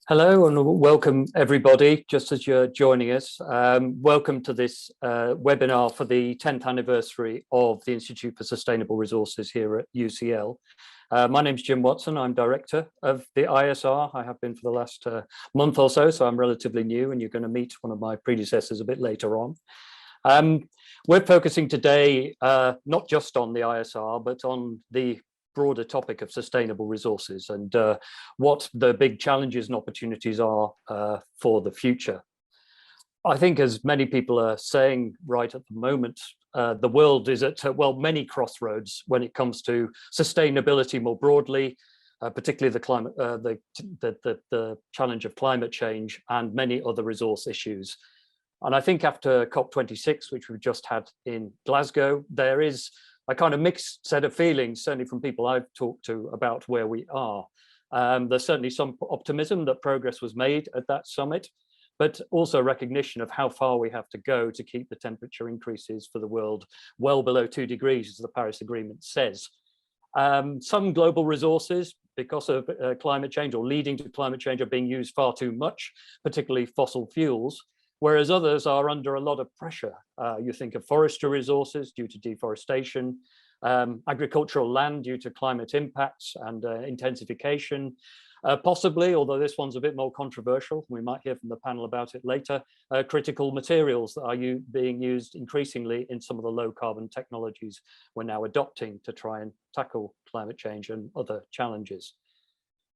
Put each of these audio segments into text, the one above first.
Hello and welcome everybody, just as you're joining us. Welcome to this webinar for the 10th anniversary of the Institute for Sustainable Resources here at UCL. My name's Jim Watson, I'm Director of the ISR. I have been for the last month or so I'm relatively new, and you're going to meet one of my predecessors a bit later on. We're focusing today not just on the ISR, but on the broader topic of sustainable resources and what the big challenges and opportunities are for the future. I think, as many people are saying right at the moment, the world is at many crossroads when it comes to sustainability more broadly, particularly the climate, the challenge of climate change and many other resource issues. And I think after COP26, which we've just had in Glasgow, there is a kind of mixed set of feelings, certainly from people I've talked to, about where we are. There's certainly some optimism that progress was made at that summit, but also recognition of how far we have to go to keep the temperature increases for the world well below 2 degrees, as the Paris Agreement says. Some global resources, because of climate change or leading to climate change, are being used far too much, particularly fossil fuels, whereas others are under a lot of pressure. You think of forestry resources due to deforestation, agricultural land due to climate impacts and intensification, possibly, although this one's a bit more controversial, we might hear from the panel about it later, critical materials that are being used increasingly in some of the low carbon technologies we're now adopting to try and tackle climate change and other challenges.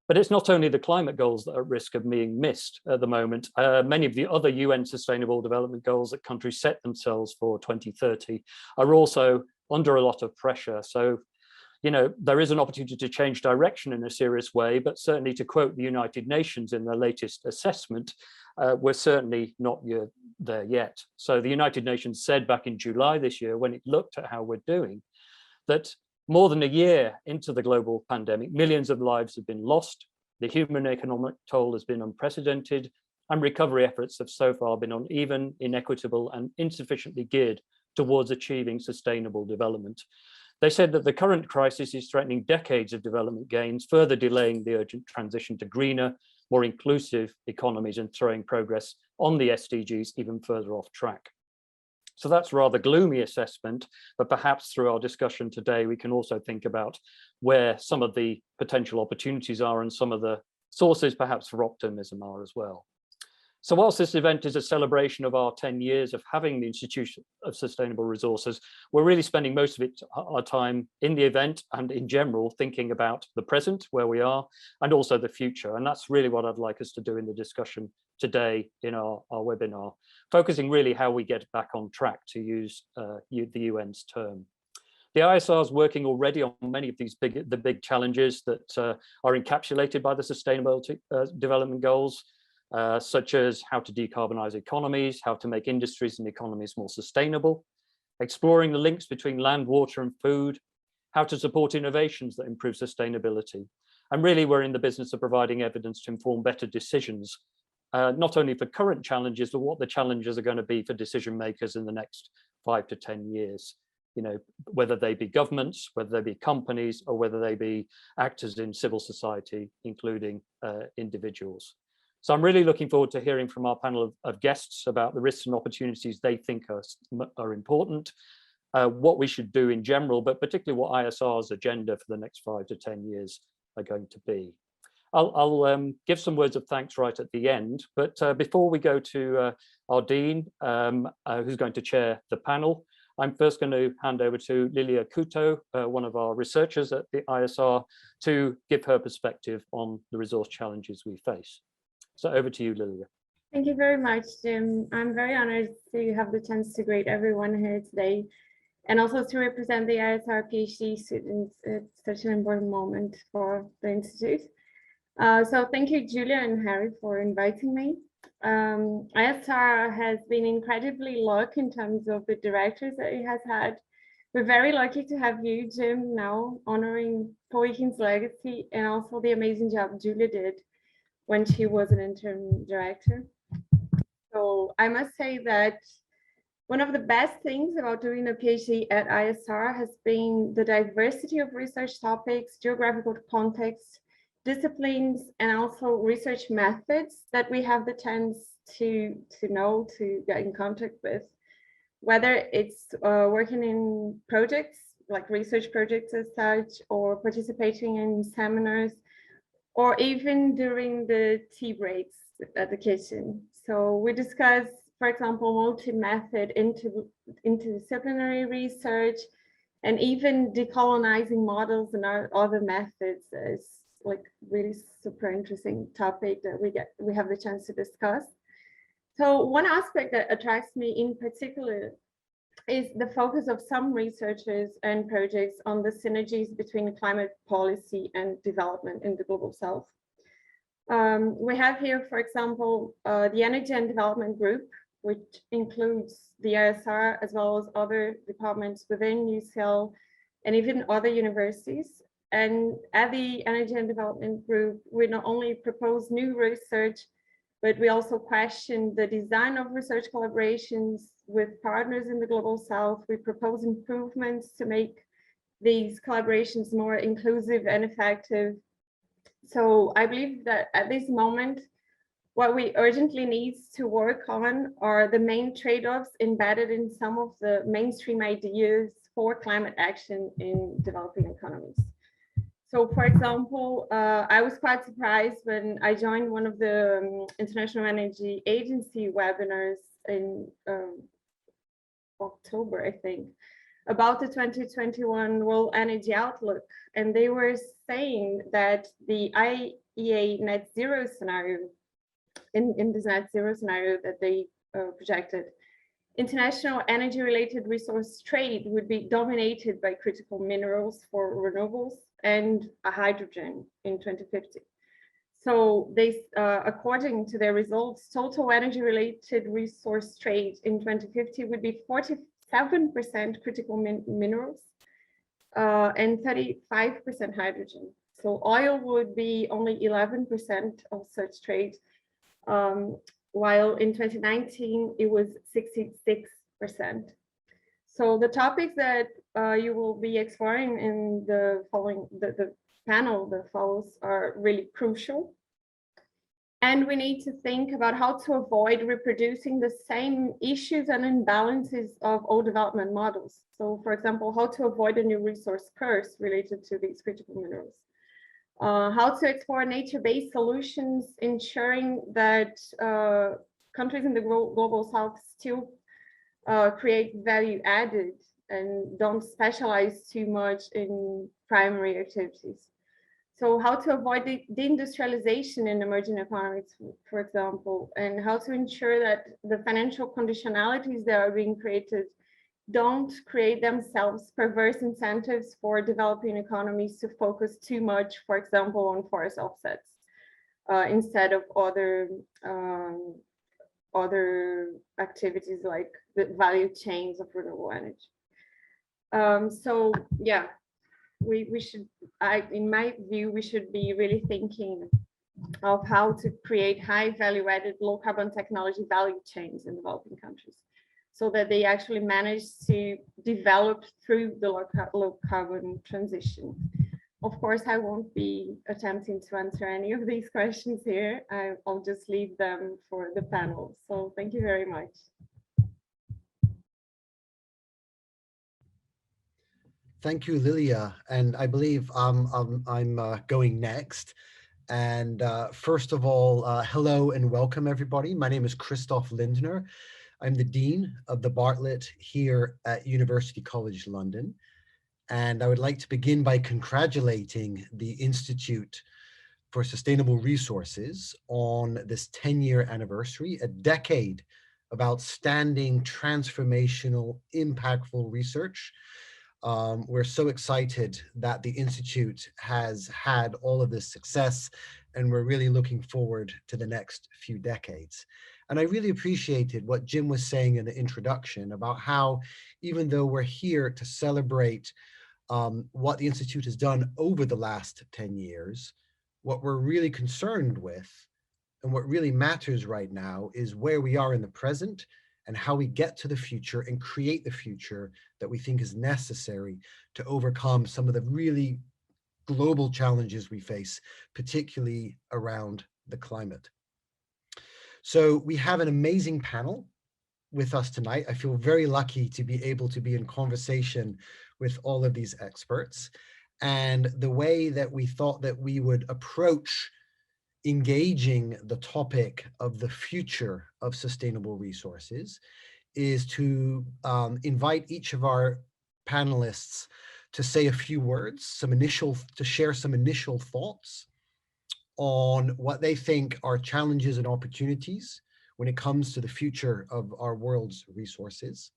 But it's not only the climate goals that are at risk of being missed at the moment. Many of the other UN Sustainable Development Goals that countries set themselves for 2030 are also under a lot of pressure. So, you know, there is an opportunity to change direction in a serious way, but certainly, to quote the United Nations in their latest assessment, we're certainly not there yet. So the United Nations said back in July this year, when it looked at how we're doing, that more than a year into the global pandemic, millions of lives have been lost, the human economic toll has been unprecedented, and recovery efforts have so far been uneven, inequitable, and insufficiently geared towards achieving sustainable development. They said that the current crisis is threatening decades of development gains, further delaying the urgent transition to greener, more inclusive economies and throwing progress on the SDGs even further off track. So that's a rather gloomy assessment, but perhaps through our discussion today, we can also think about where some of the potential opportunities are and some of the sources perhaps for optimism are as well. So whilst this event is a celebration of our 10 years of having the Institute of Sustainable Resources, we're really spending most of our time in the event and in general thinking about the present, where we are, and also the future. And that's really what I'd like us to do in the discussion today in our webinar, focusing really how we get back on track, to use the UN's term. The ISR is working already on many of these big challenges that are encapsulated by the Sustainable Development Goals, such as how to decarbonize economies, how to make industries and economies more sustainable, exploring the links between land, water and food, how to support innovations that improve sustainability. And really, we're in the business of providing evidence to inform better decisions, not only for current challenges, but what the challenges are going to be for decision makers in the next 5 to 10 years. You know, whether they be governments, whether they be companies, or whether they be actors in civil society, including individuals. So I'm really looking forward to hearing from our panel of guests about the risks and opportunities they think are important, what we should do in general, but particularly what ISR's agenda for the next 5 to 10 years are going to be. I'll give some words of thanks right at the end, but before we go to our Dean, who's going to chair the panel, I'm first going to hand over to Lilia Kutto, one of our researchers at the ISR, to give her perspective on the resource challenges we face. So over to you, Lilia. Thank you very much, Jim. I'm very honored to have the chance to greet everyone here today, and also to represent the ISR PhD students at such an important moment for the Institute. So thank you, Julia and Harry, for inviting me. ISR has been incredibly lucky in terms of the directors that it has had. We're very lucky to have you, Jim, now honoring Paul Ekins' legacy, and also the amazing job Julia did when she was an interim director. So I must say that one of the best things about doing a PhD at ISR has been the diversity of research topics, geographical context, disciplines and also research methods that we have the chance to know, to get in contact with, whether it's working in projects like research projects as such, or participating in seminars, or even during the tea breaks at the kitchen. So we discuss, for example, multi-method interdisciplinary research, and even decolonizing models and other methods is like really super interesting topic that we have the chance to discuss. So one aspect that attracts me in particular is the focus of some researchers and projects on the synergies between climate policy and development in the global south. We have here, for example, the Energy and Development Group, which includes the ISR as well as other departments within UCL and even other universities. And at the Energy and Development Group, we not only propose new research, but we also question the design of research collaborations with partners in the global south. We propose improvements to make these collaborations more inclusive and effective. So I believe that at this moment, what we urgently need to work on are the main trade-offs embedded in some of the mainstream ideas for climate action in developing economies. So, for example, I was quite surprised when I joined one of the International Energy Agency webinars in October, I think, about the 2021 World Energy Outlook. And they were saying that the IEA net zero scenario, in this net zero scenario that they projected, international energy-related resource trade would be dominated by critical minerals for renewables and hydrogen in 2050. So they, according to their results, total energy-related resource trade in 2050 would be 47% critical minerals and 35% hydrogen. So oil would be only 11% of such trade, while in 2019 it was 66%. So the topics that you will be exploring in the following, the panel that follows are really crucial. And we need to think about how to avoid reproducing the same issues and imbalances of old development models. So for example, how to avoid a new resource curse related to these critical minerals. How to explore nature-based solutions, ensuring that countries in the global south still create value added and don't specialize too much in primary activities. So how to avoid the deindustrialization in emerging economies, for example, and how to ensure that the financial conditionalities that are being created don't create themselves perverse incentives for developing economies to focus too much, for example, on forest offsets instead of other activities like the value chains of renewable energy. So yeah, we should, in my view, we should be really thinking of how to create high value added low carbon technology value chains in developing countries, so that they actually manage to develop through the low carbon transition. Of course, I won't be attempting to answer any of these questions here. I'll just leave them for the panel. So thank you very much. Thank you, Lilia. And I believe I'm going next. And first of all, hello and welcome everybody. My name is Christoph Lindner. I'm the Dean of The Bartlett here at University College London. And I would like to begin by congratulating the Institute for Sustainable Resources on this 10-year anniversary, a decade of outstanding, transformational, impactful research. We're so excited that the Institute has had all of this success, and we're really looking forward to the next few decades. And I really appreciated what Jim was saying in the introduction about how, even though we're here to celebrate what the Institute has done over the last 10 years, what we're really concerned with and what really matters right now is where we are in the present and how we get to the future and create the future that we think is necessary to overcome some of the really global challenges we face, particularly around the climate. So we have an amazing panel with us tonight. I feel very lucky to be able to be in conversation with all of these experts. And the way that we thought that we would approach engaging the topic of the future of sustainable resources is to invite each of our panelists to say a few words, to share some initial thoughts on what they think are challenges and opportunities when it comes to the future of our world's resources.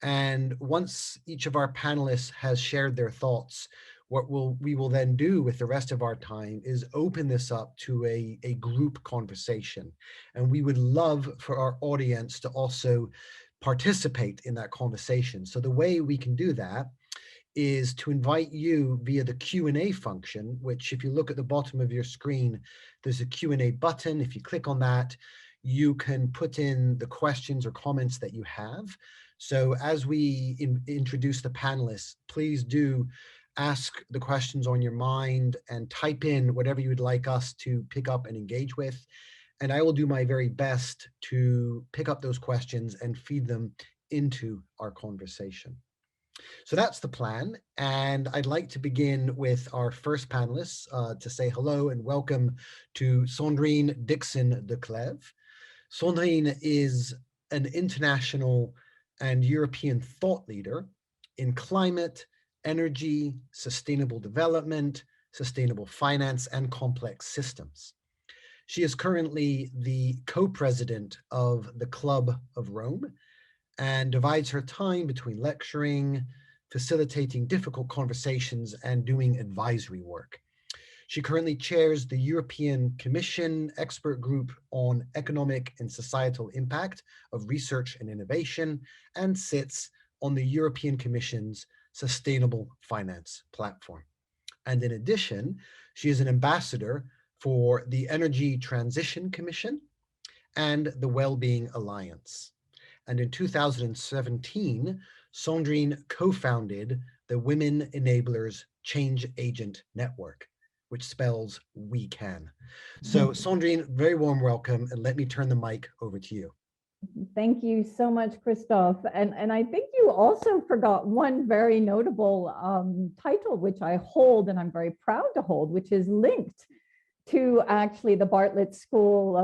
And once each of our panelists has shared their thoughts, what we will then do with the rest of our time is open this up to a group conversation. And we would love for our audience to also participate in that conversation. So the way we can do that is to invite you via the Q&A function, which if you look at the bottom of your screen, there's a Q&A button. If you click on that, you can put in the questions or comments that you have. So as we introduce the panelists, please do ask the questions on your mind and type in whatever you would like us to pick up and engage with. And I will do my very best to pick up those questions and feed them into our conversation. So that's the plan. And I'd like to begin with our first panelists to say hello and welcome to Sandrine Dixson-Declève. Sandrine is an international and European thought leader in climate, energy, sustainable development, sustainable finance, and complex systems. She is currently the co-president of the Club of Rome and divides her time between lecturing, facilitating difficult conversations, and doing advisory work. She currently chairs the European Commission Expert Group on Economic and Societal Impact of Research and Innovation and sits on the European Commission's Sustainable Finance Platform. And in addition, she is an ambassador for the Energy Transition Commission and the Wellbeing Alliance. And in 2017, Sandrine co-founded the Women Enablers Change Agent Network, which spells We Can. So Sandrine, very warm welcome, and let me turn the mic over to you. Thank you so much, Christoph. And I think you also forgot one very notable title, which I hold and I'm very proud to hold, which is linked to actually the Bartlett School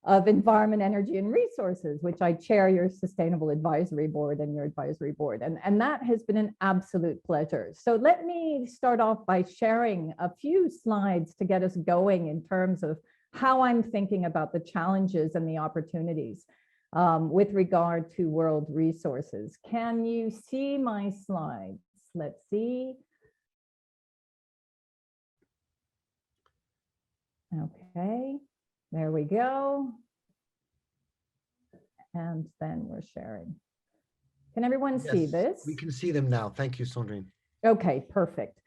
of Environment, Energy, and Resources, which I chair your Sustainable Advisory Board and your advisory board. And that has been an absolute pleasure. So let me start off by sharing a few slides to get us going in terms of how I'm thinking about the challenges and the opportunities with regard to world resources. Can you see my slides? Let's see. Okay, there we go. And then we're sharing. Can everyone see this? We can see them now. Thank you, Sandrine. Okay, perfect.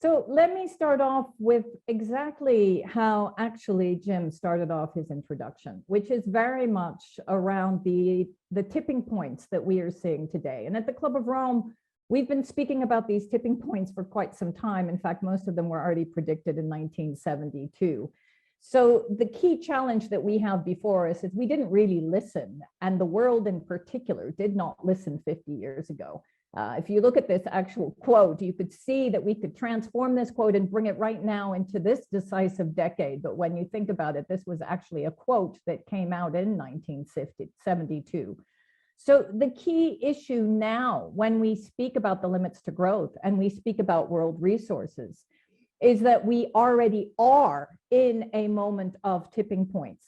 So let me start off with exactly how actually Jim started off his introduction, which is very much around the tipping points that we are seeing today. And at the Club of Rome, we've been speaking about these tipping points for quite some time. In fact, most of them were already predicted in 1972. So the key challenge that we have before us is we didn't really listen, and the world in particular did not listen 50 years ago. If you look at this actual quote, you could see that we could transform this quote and bring it right now into this decisive decade. But when you think about it, this was actually a quote that came out in 1972. So the key issue now, when we speak about the limits to growth and we speak about world resources, is that we already are in a moment of tipping points.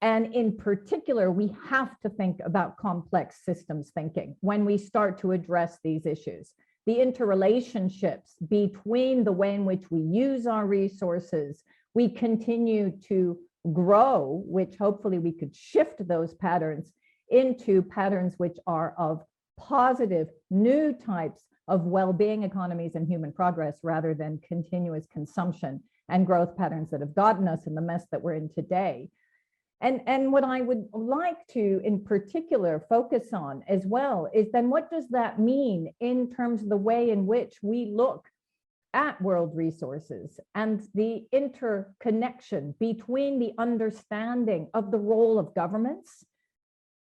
And in particular, we have to think about complex systems thinking when we start to address these issues. The interrelationships between the way in which we use our resources, we continue to grow, which hopefully we could shift those patterns into patterns which are of positive new types of well-being economies and human progress rather than continuous consumption and growth patterns that have gotten us in the mess that we're in today. And what I would like to, in particular, focus on as well is then what does that mean in terms of the way in which we look at world resources and the interconnection between the understanding of the role of governments,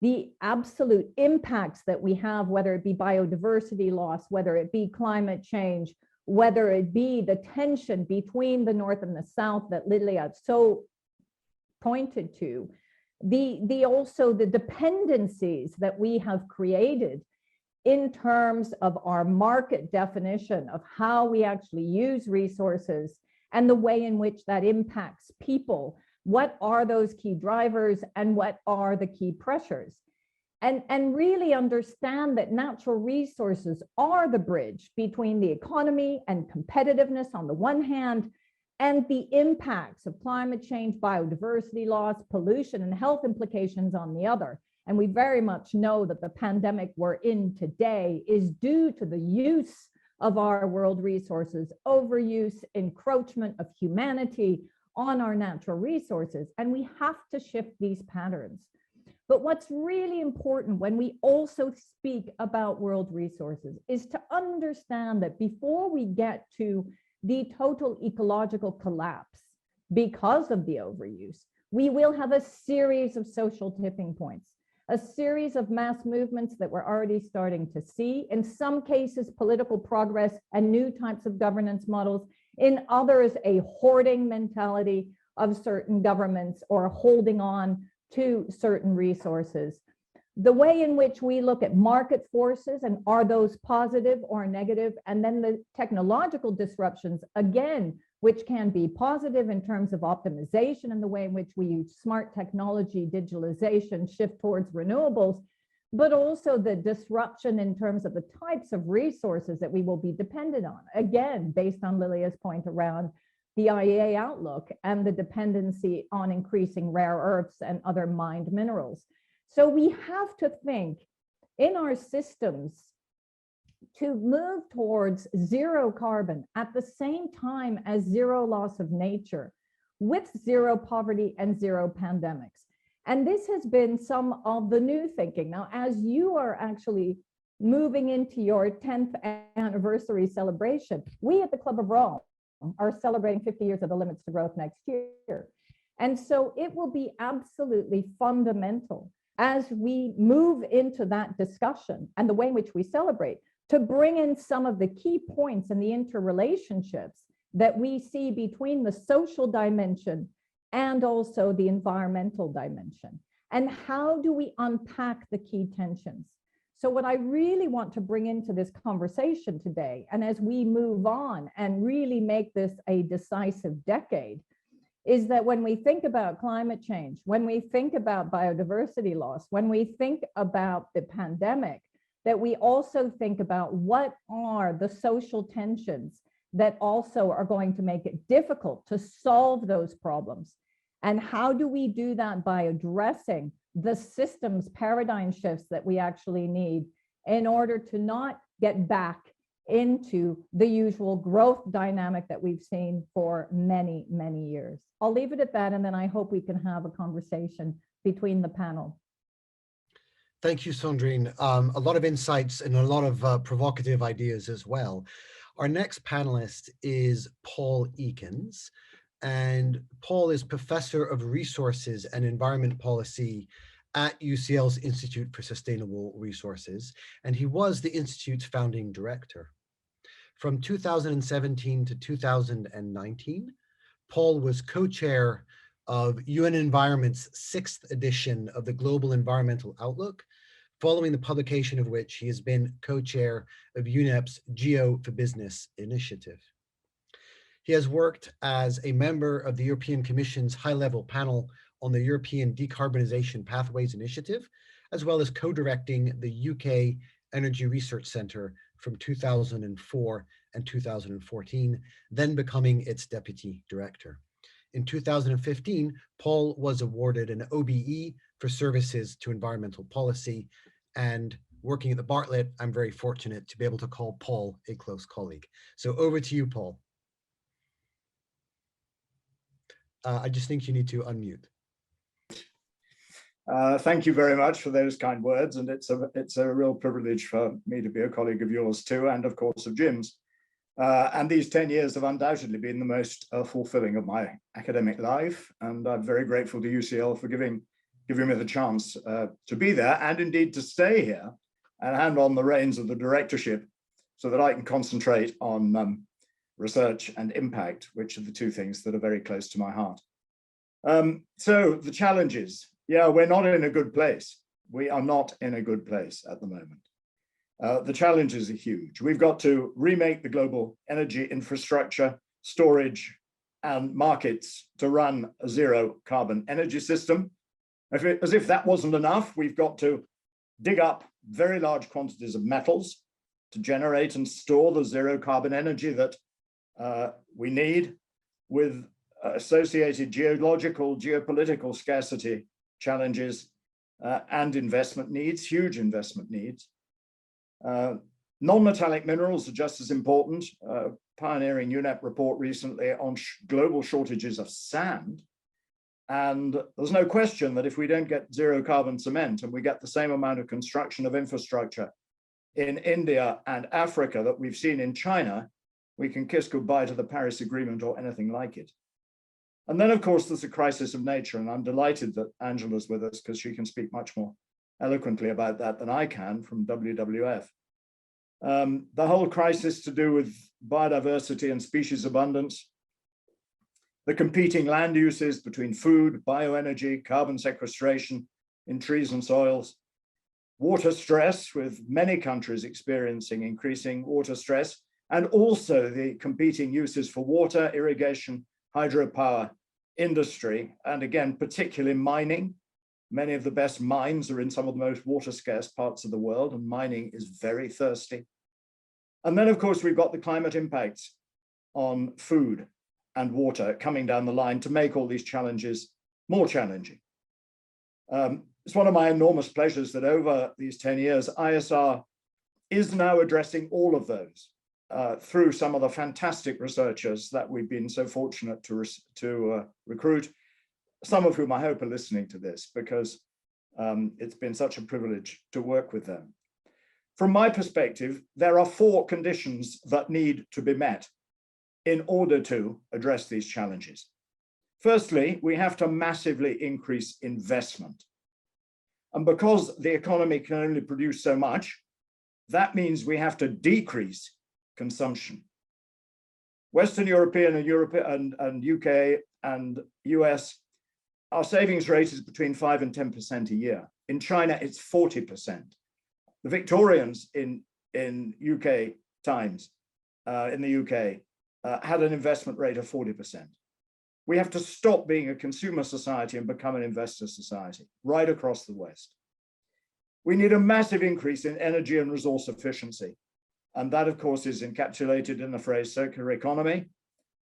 the absolute impacts that we have, whether it be biodiversity loss, whether it be climate change, whether it be the tension between the North and the South that Lilia so pointed to, also the dependencies that we have created in terms of our market definition of how we actually use resources and the way in which that impacts people. What are those key drivers and what are the key pressures? And really understand that natural resources are the bridge between the economy and competitiveness on the one hand, and the impacts of climate change, biodiversity loss, pollution, and health implications on the other. And we very much know that the pandemic we're in today is due to the use of our world resources, overuse, encroachment of humanity on our natural resources, and we have to shift these patterns. But what's really important when we also speak about world resources is to understand that before we get to the total ecological collapse because of the overuse, we will have a series of social tipping points, a series of mass movements that we're already starting to see, in some cases political progress and new types of governance models, in others a hoarding mentality of certain governments or holding on to certain resources. The way in which we look at market forces and are those positive or negative, and then the technological disruptions, again, which can be positive in terms of optimization and the way in which we use smart technology, digitalization, shift towards renewables, but also the disruption in terms of the types of resources that we will be dependent on, again, based on Lilia's point around the IEA outlook and the dependency on increasing rare earths and other mined minerals. So we have to think in our systems to move towards zero carbon at the same time as zero loss of nature, with zero poverty and zero pandemics. And this has been some of the new thinking. Now, as you are actually moving into your 10th anniversary celebration, we at the Club of Rome are celebrating 50 years of the Limits to Growth next year. And so it will be absolutely fundamental as we move into that discussion and the way in which we celebrate to bring in some of the key points and the interrelationships that we see between the social dimension and also the environmental dimension. And how do we unpack the key tensions? So what I really want to bring into this conversation today, and as we move on and really make this a decisive decade, is that when we think about climate change, when we think about biodiversity loss, when we think about the pandemic, that we also think about what are the social tensions that also are going to make it difficult to solve those problems. And how do we do that by addressing the systems paradigm shifts that we actually need in order to not get back into the usual growth dynamic that we've seen for many, many years. I'll leave it at that, and then I hope we can have a conversation between the panel. Thank you, Sandrine. A lot of insights and a lot of provocative ideas as well. Our next panelist is Paul Ekins, and Paul is Professor of Resources and Environment Policy at UCL's Institute for Sustainable Resources, and he was the Institute's founding director. From 2017 to 2019, Paul was co-chair of UN Environment's 6th edition of the Global Environmental Outlook, following the publication of which he has been co-chair of UNEP's Geo for Business initiative. He has worked as a member of the European Commission's high-level panel on the European Decarbonization Pathways Initiative, as well as co-directing the UK Energy Research Centre from 2004 and 2014, then becoming its deputy director. In 2015, Paul was awarded an OBE for services to environmental policy, and working at the Bartlett, I'm very fortunate to be able to call Paul a close colleague. So over to you, Paul. I just think you need to unmute. Thank you very much for those kind words, and it's a real privilege for me to be a colleague of yours too, and of course of Jim's. And these 10 years have undoubtedly been the most fulfilling of my academic life. And I'm very grateful to UCL for giving me the chance to be there and indeed to stay here and hand on the reins of the directorship so that I can concentrate on research and impact, which are the two things that are very close to my heart. So the challenges, yeah, we're not in a good place. We are not in a good place at the moment. The challenges are huge. We've got to remake the global energy infrastructure, storage, and markets to run a zero carbon energy system. As if that wasn't enough, we've got to dig up very large quantities of metals to generate and store the zero carbon energy that we need, with associated geological, geopolitical scarcity challenges and investment needs, huge investment needs. Non-metallic minerals are just as important. Pioneering UNEP report recently on global shortages of sand. And there's no question that if we don't get zero carbon cement and we get the same amount of construction of infrastructure in India and Africa that we've seen in China, we can kiss goodbye to the Paris Agreement or anything like it. And then, of course, there's a crisis of nature, and I'm delighted that Angela's with us because she can speak much more eloquently about that than I can from WWF. The whole crisis to do with biodiversity and species abundance, the competing land uses between food, bioenergy, carbon sequestration in trees and soils, water stress, with many countries experiencing increasing water stress, and also the competing uses for water, irrigation, hydropower, industry, and again, particularly mining. Many of the best mines are in some of the most water scarce parts of the world, and mining is very thirsty. And then, of course, we've got the climate impacts on food and water coming down the line to make all these challenges more challenging. It's one of my enormous pleasures that over these 10 years, ISR is now addressing all of those through some of the fantastic researchers that we've been so fortunate to recruit, some of whom I hope are listening to this, because it's been such a privilege to work with them. From my perspective, there are 4 conditions that need to be met in order to address these challenges. Firstly, we have to massively increase investment. And because the economy can only produce so much, that means we have to decrease consumption. Western European and UK and US, our savings rate is between 5 and 10% a year. In China, it's 40%. The Victorians in UK times, in the UK, had an investment rate of 40%. We have to stop being a consumer society and become an investor society right across the West. We need a massive increase in energy and resource efficiency. And that, of course, is encapsulated in the phrase circular economy.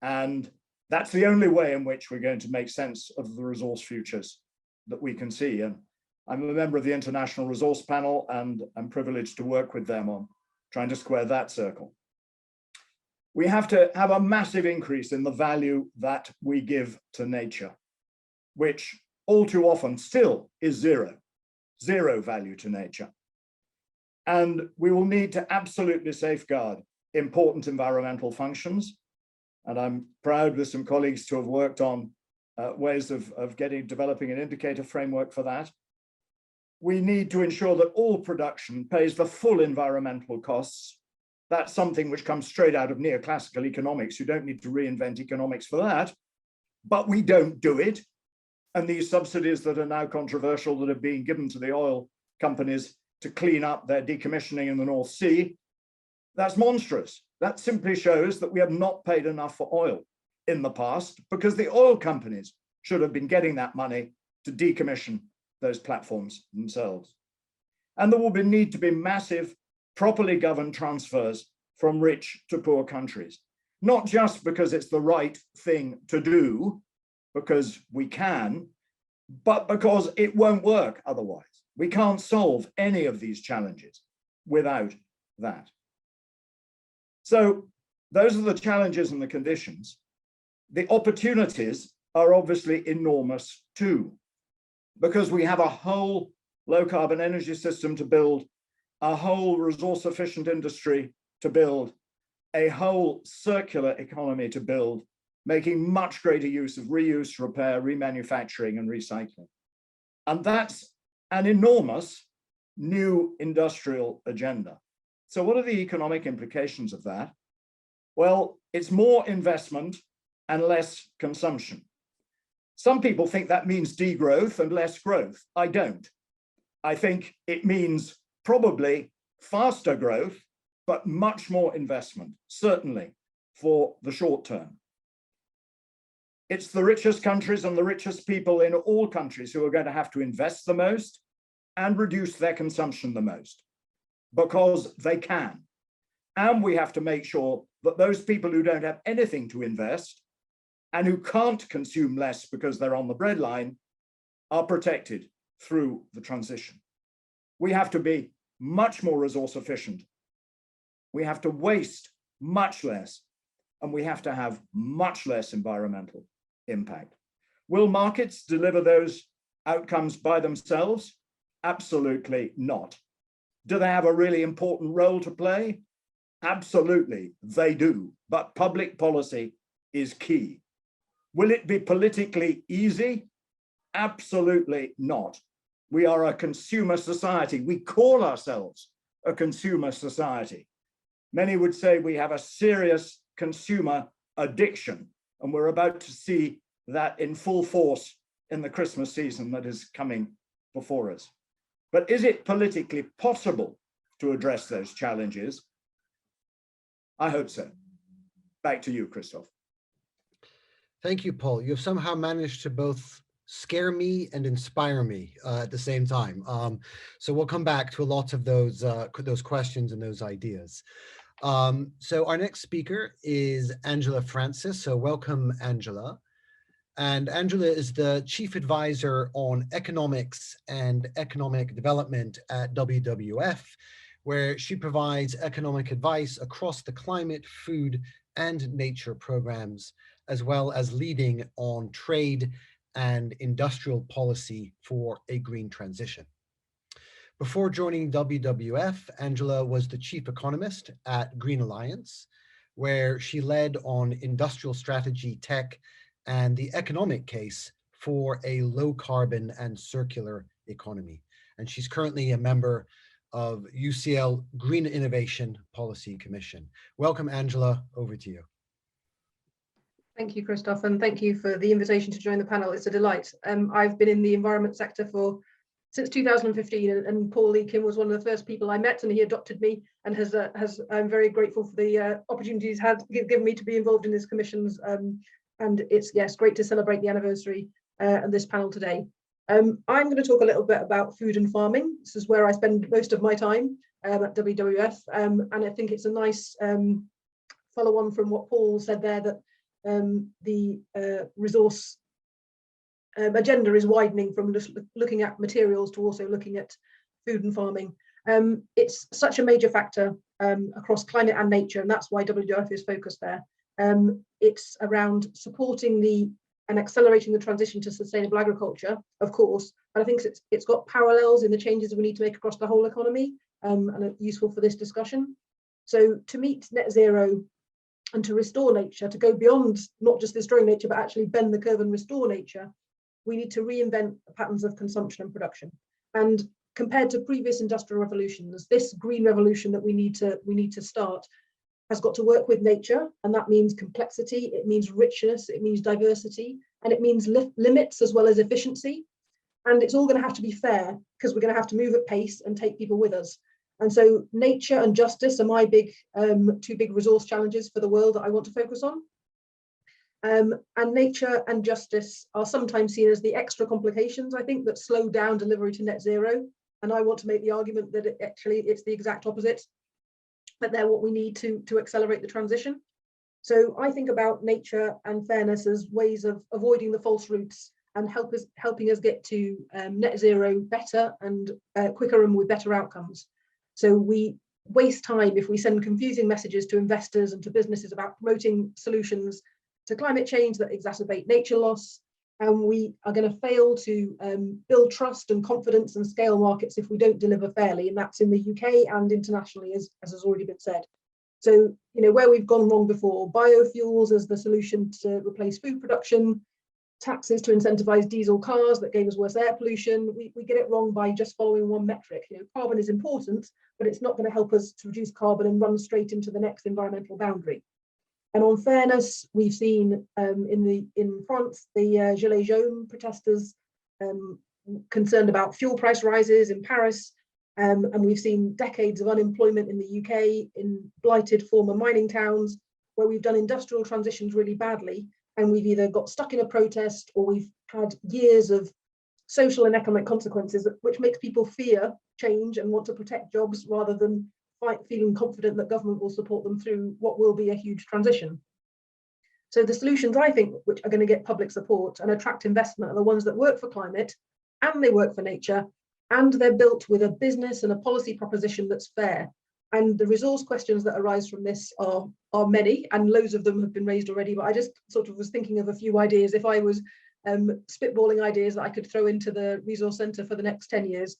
And that's the only way in which we're going to make sense of the resource futures that we can see. And I'm a member of the International Resource Panel, and I'm privileged to work with them on trying to square that circle. We have to have a massive increase in the value that we give to nature, which all too often still is zero value to nature. And we will need to absolutely safeguard important environmental functions. And I'm proud with some colleagues to have worked on ways of developing an indicator framework for that. We need to ensure that all production pays the full environmental costs. That's something which comes straight out of neoclassical economics. You don't need to reinvent economics for that, but we don't do it. And these subsidies that are now controversial that are being given to the oil companies to clean up their decommissioning in the North Sea, that's monstrous. That simply shows that we have not paid enough for oil in the past, because the oil companies should have been getting that money to decommission those platforms themselves. And there will need to be massive, properly governed transfers from rich to poor countries, not just because it's the right thing to do, because we can, but because it won't work otherwise. We can't solve any of these challenges without that. So those are the challenges and the conditions. The opportunities are obviously enormous too, because we have a whole low carbon energy system to build, a whole resource efficient industry to build, a whole circular economy to build, making much greater use of reuse, repair, remanufacturing, and recycling. And that's an enormous new industrial agenda. So what are the economic implications of that? Well, it's more investment and less consumption. Some people think that means degrowth and less growth. I don't. I think it means probably faster growth, but much more investment, certainly for the short term. It's the richest countries and the richest people in all countries who are going to have to invest the most and reduce their consumption the most, because they can. And we have to make sure that those people who don't have anything to invest and who can't consume less because they're on the breadline are protected through the transition. We have to be much more resource efficient. We have to waste much less, and we have to have much less environmental impact. Will markets deliver those outcomes by themselves? Absolutely not. Do they have a really important role to play? Absolutely, they do, but public policy is key. Will it be politically easy? Absolutely not. We are a consumer society. We call ourselves a consumer society. Many would say we have a serious consumer addiction, and we're about to see that in full force in the Christmas season that is coming before us. But is it politically possible to address those challenges? I hope so. Back to you, Christoph. Thank you, Paul. You've somehow managed to both scare me and inspire me at the same time. So we'll come back to a lot of those questions and those ideas. So our next speaker is Angela Francis. So welcome, Angela. And Angela is the Chief Advisor on Economics and Economic Development at WWF, where she provides economic advice across the climate, food, and nature programs, as well as leading on trade and industrial policy for a green transition. Before joining WWF, Angela was the chief economist at Green Alliance, where she led on industrial strategy, tech, and the economic case for a low carbon and circular economy. And she's currently a member of UCL Green Innovation Policy Commission. Welcome, Angela, over to you. Thank you, Christoph, and thank you for the invitation to join the panel. It's a delight. I've been in the environment sector since 2015, and Paul Ekins was one of the first people I met, and he adopted me, and I'm very grateful for the opportunities given me to be involved in this commission's. And it's, yes, great to celebrate the anniversary of this panel today. I'm going to talk a little bit about food and farming. This is where I spend most of my time at WWF, and I think it's a nice follow on from what Paul said there, that the resource agenda is widening from just looking at materials to also looking at food and farming. It's such a major factor across climate and nature, and that's why WWF is focused there. It's around supporting and accelerating the transition to sustainable agriculture, of course, but I think it's got parallels in the changes that we need to make across the whole economy, and are useful for this discussion. So to meet net zero and to restore nature, to go beyond not just destroying nature, but actually bend the curve and restore nature, we need to reinvent patterns of consumption and production. And compared to previous industrial revolutions, this green revolution that we need to start has got to work with nature, and that means complexity, it means richness, it means diversity, and it means limits as well as efficiency. And it's all going to have to be fair, because we're going to have to move at pace and take people with us. And so nature and justice are my two big resource challenges for the world that I want to focus on. And nature and justice are sometimes seen as the extra complications, I think, that slow down delivery to net zero. And I want to make the argument that it's the exact opposite, that they're what we need to accelerate the transition. So I think about nature and fairness as ways of avoiding the false routes and helping us get to net zero better and quicker and with better outcomes. So we waste time if we send confusing messages to investors and to businesses about promoting solutions to climate change that exacerbate nature loss. And we are going to fail to build trust and confidence and scale markets if we don't deliver fairly. And that's in the UK and internationally, as has already been said. So, where we've gone wrong before, biofuels as the solution to replace food production, taxes to incentivize diesel cars that gave us worse air pollution. We get it wrong by just following one metric. Carbon is important, but it's not going to help us to reduce carbon and run straight into the next environmental boundary. And on fairness, we've seen in France, the Gilets jaunes protesters concerned about fuel price rises in Paris. And we've seen decades of unemployment in the UK in blighted former mining towns, where we've done industrial transitions really badly. And we've either got stuck in a protest or we've had years of social and economic consequences, which makes people fear change and want to protect jobs rather than feeling confident that government will support them through what will be a huge transition. So the solutions, I think, which are going to get public support and attract investment are the ones that work for climate and they work for nature, and they're built with a business and a policy proposition that's fair. And the resource questions that arise from this are many, and loads of them have been raised already, but I just sort of was thinking of a few ideas. If I was spitballing ideas that I could throw into the resource centre for the next 10 years,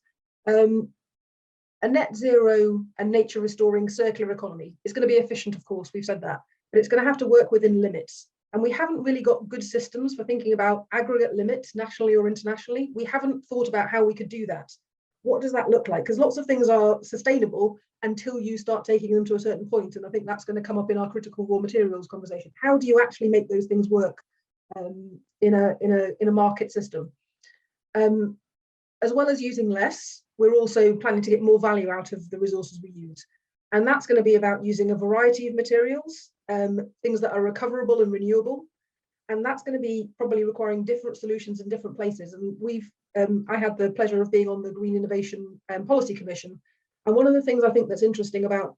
a net zero and nature restoring circular economy is going to be efficient, of course, we've said that, but it's going to have to work within limits. And we haven't really got good systems for thinking about aggregate limits nationally or internationally. We haven't thought about how we could do that. What does that look like? Because lots of things are sustainable until you start taking them to a certain point. And I think that's going to come up in our critical raw materials conversation. How do you actually make those things work in a market system? As well as using less, we're also planning to get more value out of the resources we use. And that's going to be about using a variety of materials, things that are recoverable and renewable. And that's going to be probably requiring different solutions in different places. And I had the pleasure of being on the Green Innovation Policy Commission. And one of the things I think that's interesting about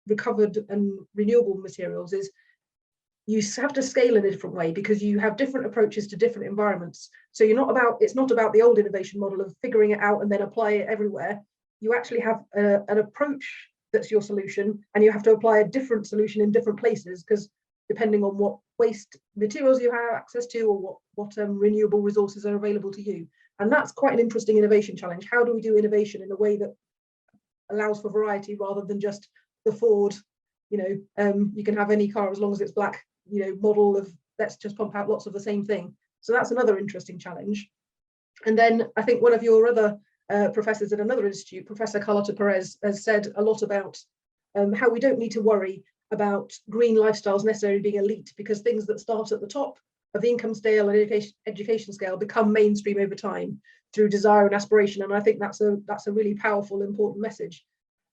recovered and renewable materials is you have to scale in a different way because you have different approaches to different environments. So it's not about the old innovation model of figuring it out and then apply it everywhere. You actually have an approach that's your solution, and you have to apply a different solution in different places because depending on what waste materials you have access to or what renewable resources are available to you. And that's quite an interesting innovation challenge. How do we do innovation in a way that allows for variety rather than just the Ford, you can have any car as long as it's black, model of let's just pump out lots of the same thing. So that's another interesting challenge. And then I think one of your other professors at another institute, Professor Carlota Perez, has said a lot about how we don't need to worry about green lifestyles necessarily being elite because things that start at the top of the income scale and education scale become mainstream over time through desire and aspiration. And I think that's a really powerful, important message.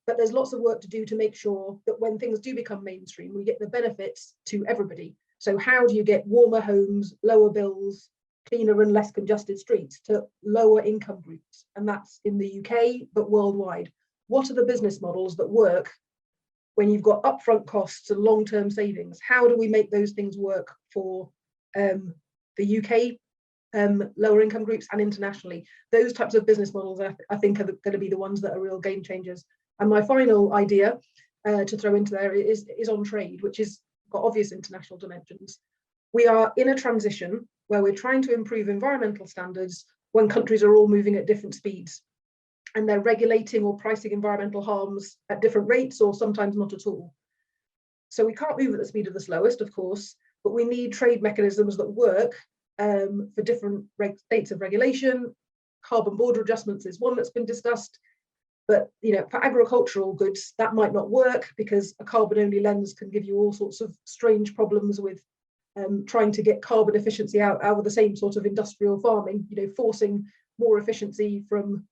But there's lots of work to do to make sure that when things do become mainstream, we get the benefits to everybody. So how do you get warmer homes, lower bills, cleaner and less congested streets to lower income groups? And that's in the UK, but worldwide. What are the business models that work when you've got upfront costs and long-term savings? How do we make those things work for the UK, lower income groups and internationally? Those types of business models I think are going to be the ones that are real game changers. And my final idea to throw into there is on trade, which has got obvious international dimensions. We are in a transition where we're trying to improve environmental standards when countries are all moving at different speeds. And they're regulating or pricing environmental harms at different rates or sometimes not at all. So we can't move at the speed of the slowest, of course, but we need trade mechanisms that work for different states of regulation. Carbon border adjustments is one that's been discussed. But for agricultural goods, that might not work because a carbon-only lens can give you all sorts of strange problems with trying to get carbon efficiency out of the same sort of industrial farming. Forcing more efficiency from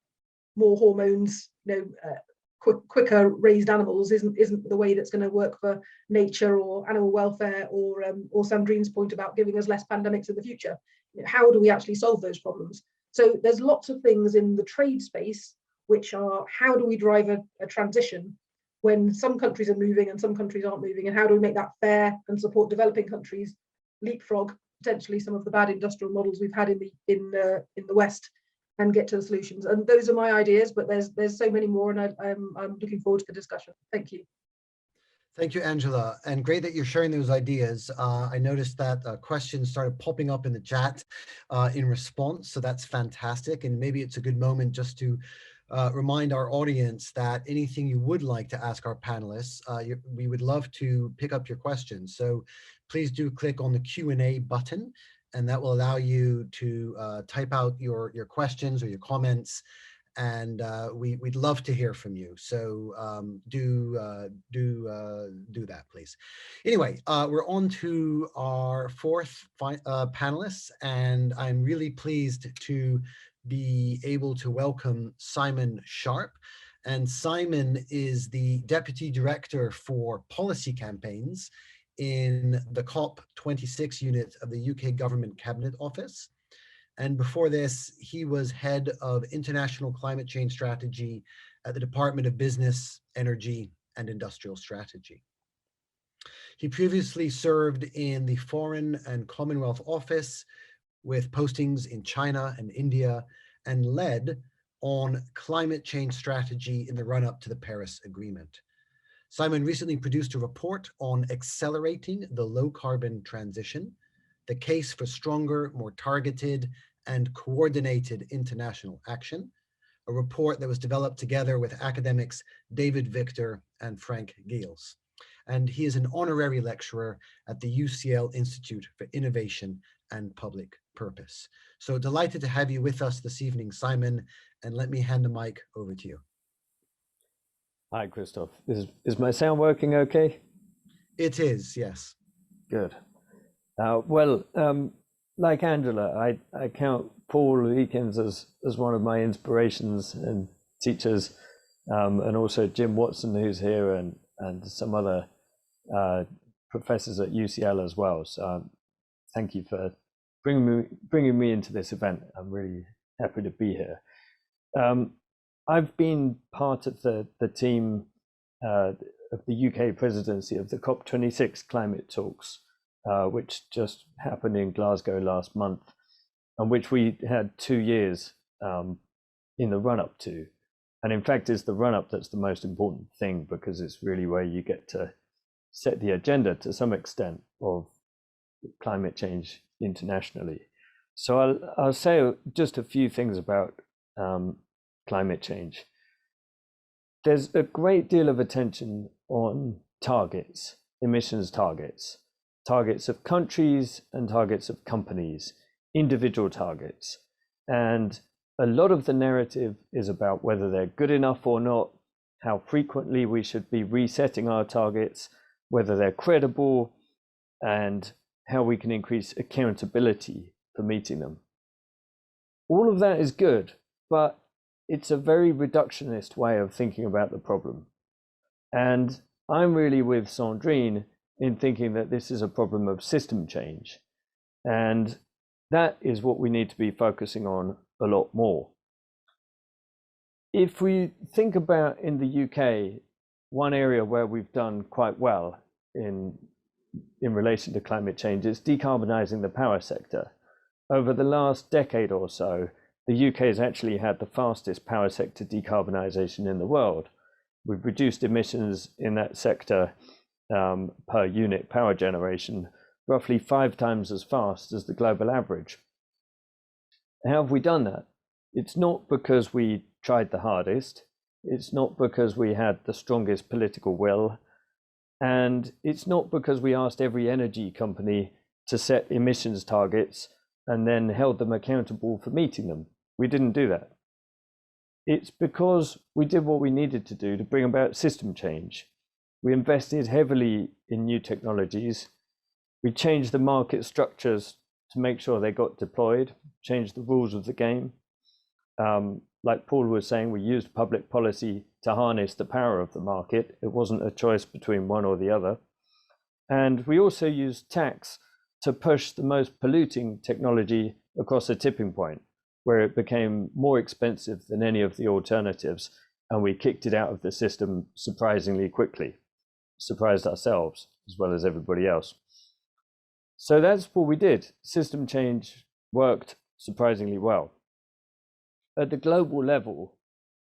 more hormones, quicker raised animals isn't the way that's going to work for nature or animal welfare or Sandrine's point about giving us less pandemics in the future. How do we actually solve those problems? So there's lots of things in the trade space which are how do we drive a transition when some countries are moving and some countries aren't moving, and how do we make that fair and support developing countries leapfrog potentially some of the bad industrial models we've had in the West and get to the solutions. And those are my ideas, but there's so many more, and I'm looking forward to the discussion. Thank you. Thank you, Angela, and great that you're sharing those ideas. I noticed that questions started popping up in the chat in response, so that's fantastic. And maybe it's a good moment just to remind our audience that anything you would like to ask our panelists, we would love to pick up your questions. So please do click on the Q&A button, and that will allow you to type out your questions or your comments. And we'd love to hear from you. So do that, please. Anyway, we're on to our fourth panelist, and I'm really pleased to be able to welcome Simon Sharpe. And Simon is the Deputy Director for Policy Campaigns in the COP26 unit of the UK Government Cabinet Office. And before this, he was head of international climate change strategy at the Department of Business, Energy, and Industrial Strategy. He previously served in the Foreign and Commonwealth Office with postings in China and India, and led on climate change strategy in the run-up to the Paris Agreement. Simon recently produced a report on accelerating the low-carbon transition, the case for stronger, more targeted, and coordinated international action, a report that was developed together with academics David Victor and Frank Giels. And he is an honorary lecturer at the UCL Institute for Innovation and Public Purpose. So delighted to have you with us this evening, Simon, and let me hand the mic over to you. Hi, Christoph. Is my sound working okay? It is, yes. Good. Like Angela, I count Paul Ekins as one of my inspirations and teachers, and also Jim Watson, who's here, and some other professors at UCL as well. So thank you for bringing me into this event. I'm really happy to be here. I've been part of the team of the UK presidency of the COP26 climate talks, which just happened in Glasgow last month, and which we had 2 years in the run-up to. And in fact, it's the run-up that's the most important thing, because it's really where you get to set the agenda to some extent of climate change internationally. So I'll say just a few things about climate change. There's a great deal of attention on targets, emissions targets of countries and targets of companies, individual targets. And a lot of the narrative is about whether they're good enough or not, how frequently we should be resetting our targets, whether they're credible, and how we can increase accountability for meeting them. All of that is good, but it's a very reductionist way of thinking about the problem. And I'm really with Sandrine in thinking that this is a problem of system change. And that is what we need to be focusing on a lot more. If we think about in the UK, one area where we've done quite well in relation to climate change is decarbonising the power sector. Over the last decade or so, the UK has actually had the fastest power sector decarbonisation in the world. We've reduced emissions in that sector per unit power generation roughly 5 times as fast as the global average. How have we done that? It's not because we tried the hardest. It's not because we had the strongest political will. And it's not because we asked every energy company to set emissions targets and then held them accountable for meeting them. We didn't do that. It's because we did what we needed to do to bring about system change. We invested heavily in new technologies. We changed the market structures to make sure they got deployed, changed the rules of the game. Like Paul was saying, we used public policy to harness the power of the market. It wasn't a choice between one or the other. And we also used tax to push the most polluting technology across a tipping point, where it became more expensive than any of the alternatives, and we kicked it out of the system surprisingly quickly. Surprised ourselves as well as everybody else. So that's what we did. System change worked surprisingly well. At the global level,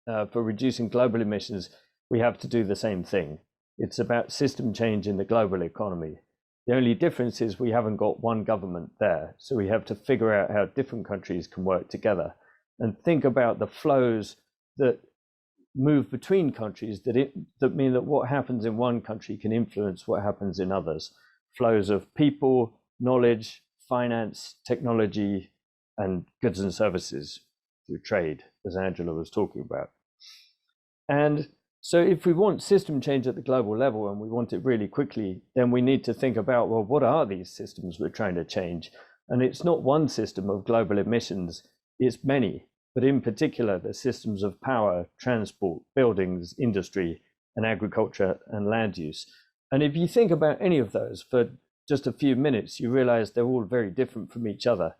for reducing global emissions, we have to do the same thing. It's about system change in the global economy. The only difference is we haven't got one government there, so we have to figure out how different countries can work together and think about the flows that move between countries that mean that what happens in one country can influence what happens in others. Flows of people, knowledge, finance, technology, and goods and services through trade, as Angela was talking about. And so if we want system change at the global level and we want it really quickly, then we need to think about, well, what are these systems we're trying to change? And it's not one system of global emissions, it's many, but in particular, the systems of power, transport, buildings, industry, and agriculture and land use. And if you think about any of those for just a few minutes, you realize they're all very different from each other.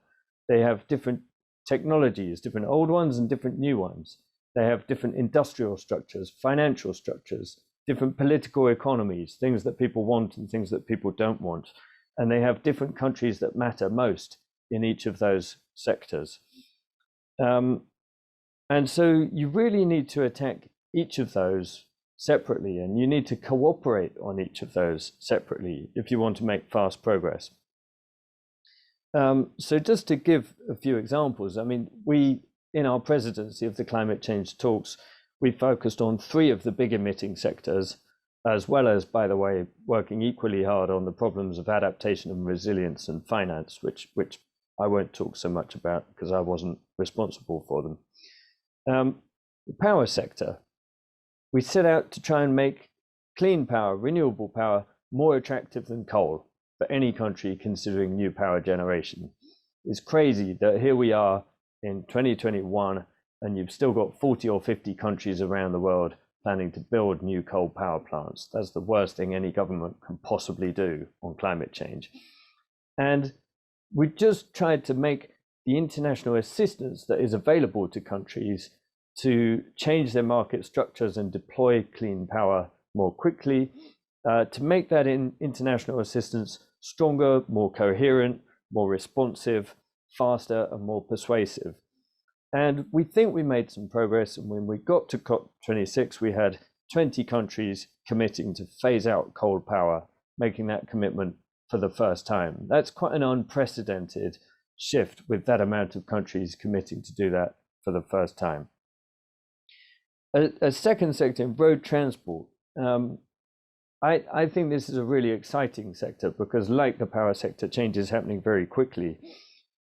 They have different technologies, different old ones and different new ones. They have different industrial structures, financial structures, different political economies, things that people want and things that people don't want. And they have different countries that matter most in each of those sectors. And so you really need to attack each of those separately, and you need to cooperate on each of those separately if you want to make fast progress. So just to give a few examples, I mean, in our presidency of the climate change talks, we focused on 3 of the big emitting sectors, as well as, by the way, working equally hard on the problems of adaptation and resilience and finance, which I won't talk so much about because I wasn't responsible for them. The power sector, we set out to try and make clean power, renewable power, more attractive than coal for any country considering new power generation. It's crazy that here we are in 2021 and you've still got 40 or 50 countries around the world planning to build new coal power plants. That's the worst thing any government can possibly do on climate change. And we just tried to make the international assistance that is available to countries to change their market structures and deploy clean power more quickly, to make that international assistance stronger, more coherent, more responsive, faster, and more persuasive. And we think we made some progress. And when we got to COP26, we had 20 countries committing to phase out coal power, making that commitment for the first time. That's quite an unprecedented shift with that amount of countries committing to do that for the first time. A second sector, road transport. I think this is a really exciting sector because, like the power sector, change is happening very quickly.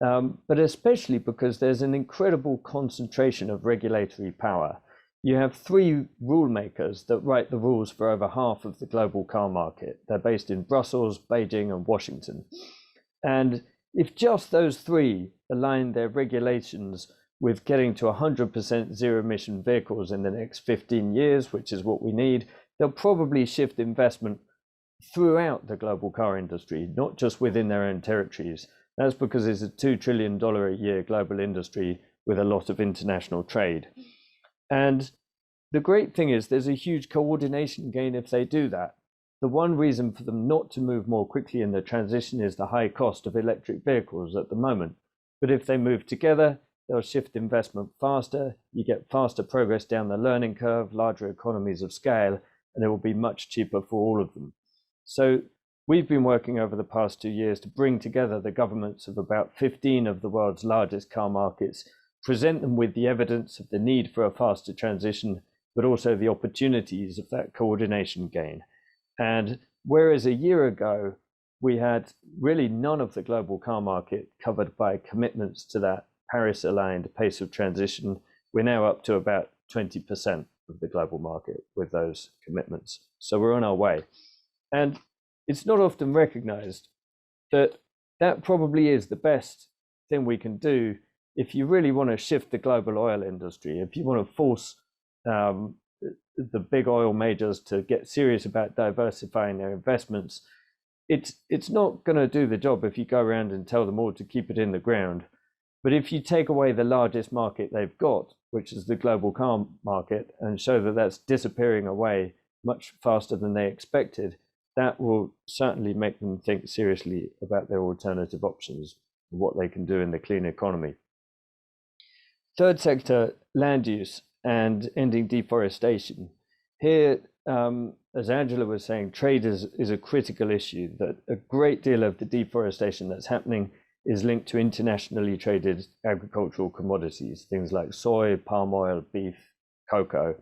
But especially because there's an incredible concentration of regulatory power. You have 3 rule makers that write the rules for over half of the global car market. They're based in Brussels, Beijing, and Washington. And if just those 3 align their regulations with getting to 100% zero emission vehicles in the next 15 years, which is what we need, they'll probably shift investment throughout the global car industry, not just within their own territories. That's because it's a $2 trillion a year global industry with a lot of international trade. And the great thing is there's a huge coordination gain if they do that. The one reason for them not to move more quickly in the transition is the high cost of electric vehicles at the moment. But if they move together, they'll shift investment faster, you get faster progress down the learning curve, larger economies of scale, and it will be much cheaper for all of them. So we've been working over the past 2 years to bring together the governments of about 15 of the world's largest car markets, present them with the evidence of the need for a faster transition, but also the opportunities of that coordination gain. And whereas a year ago, we had really none of the global car market covered by commitments to that Paris-aligned pace of transition, we're now up to about 20% of the global market with those commitments. So we're on our way. And it's not often recognized that that probably is the best thing we can do if you really want to shift the global oil industry, if you want to force the big oil majors to get serious about diversifying their investments. It's not going to do the job if you go around and tell them all to keep it in the ground. But if you take away the largest market they've got, which is the global car market, and show that that's disappearing away much faster than they expected, that will certainly make them think seriously about their alternative options and what they can do in the clean economy. Third sector, land use and ending deforestation. Here, as Angela was saying, trade is a critical issue, that a great deal of the deforestation that's happening is linked to internationally traded agricultural commodities, things like soy, palm oil, beef, cocoa.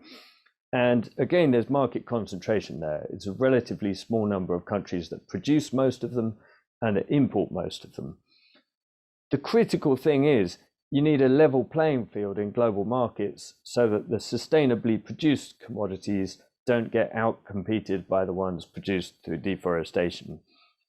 And again, there's market concentration there. It's a relatively small number of countries that produce most of them and that import most of them. The critical thing is you need a level playing field in global markets so that the sustainably produced commodities don't get out-competed by the ones produced through deforestation.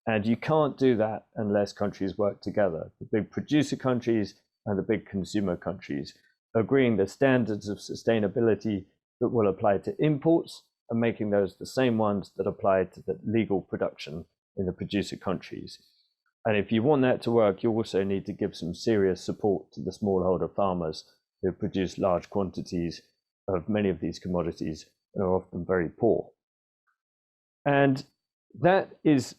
And you can't do that unless countries work together. The big producer countries and the big consumer countries agreeing the standards of sustainability that will apply to imports and making those the same ones that apply to the legal production in the producer countries. And if you want that to work, you also need to give some serious support to the smallholder farmers who produce large quantities of many of these commodities and are often very poor. And that's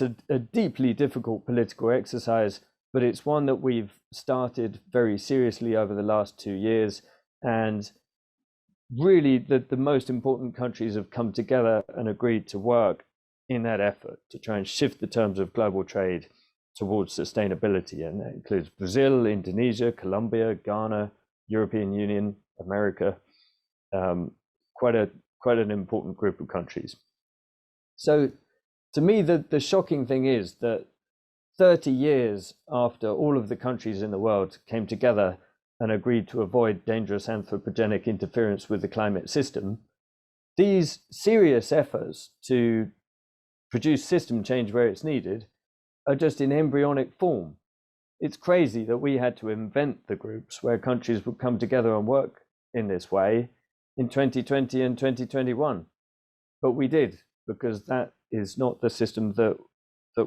a deeply difficult political exercise, but it's one that we've started very seriously over the last 2 years. And really the most important countries have come together and agreed to work in that effort to try and shift the terms of global trade towards sustainability. And that includes Brazil, Indonesia, Colombia, Ghana, European Union, America, quite an important group of countries. So to me, the shocking thing is that 30 years after all of the countries in the world came together and agreed to avoid dangerous anthropogenic interference with the climate system, these serious efforts to produce system change where it's needed are just in embryonic form. It's crazy that we had to invent the groups where countries would come together and work in this way in 2020 and 2021. But we did, because that is not the system that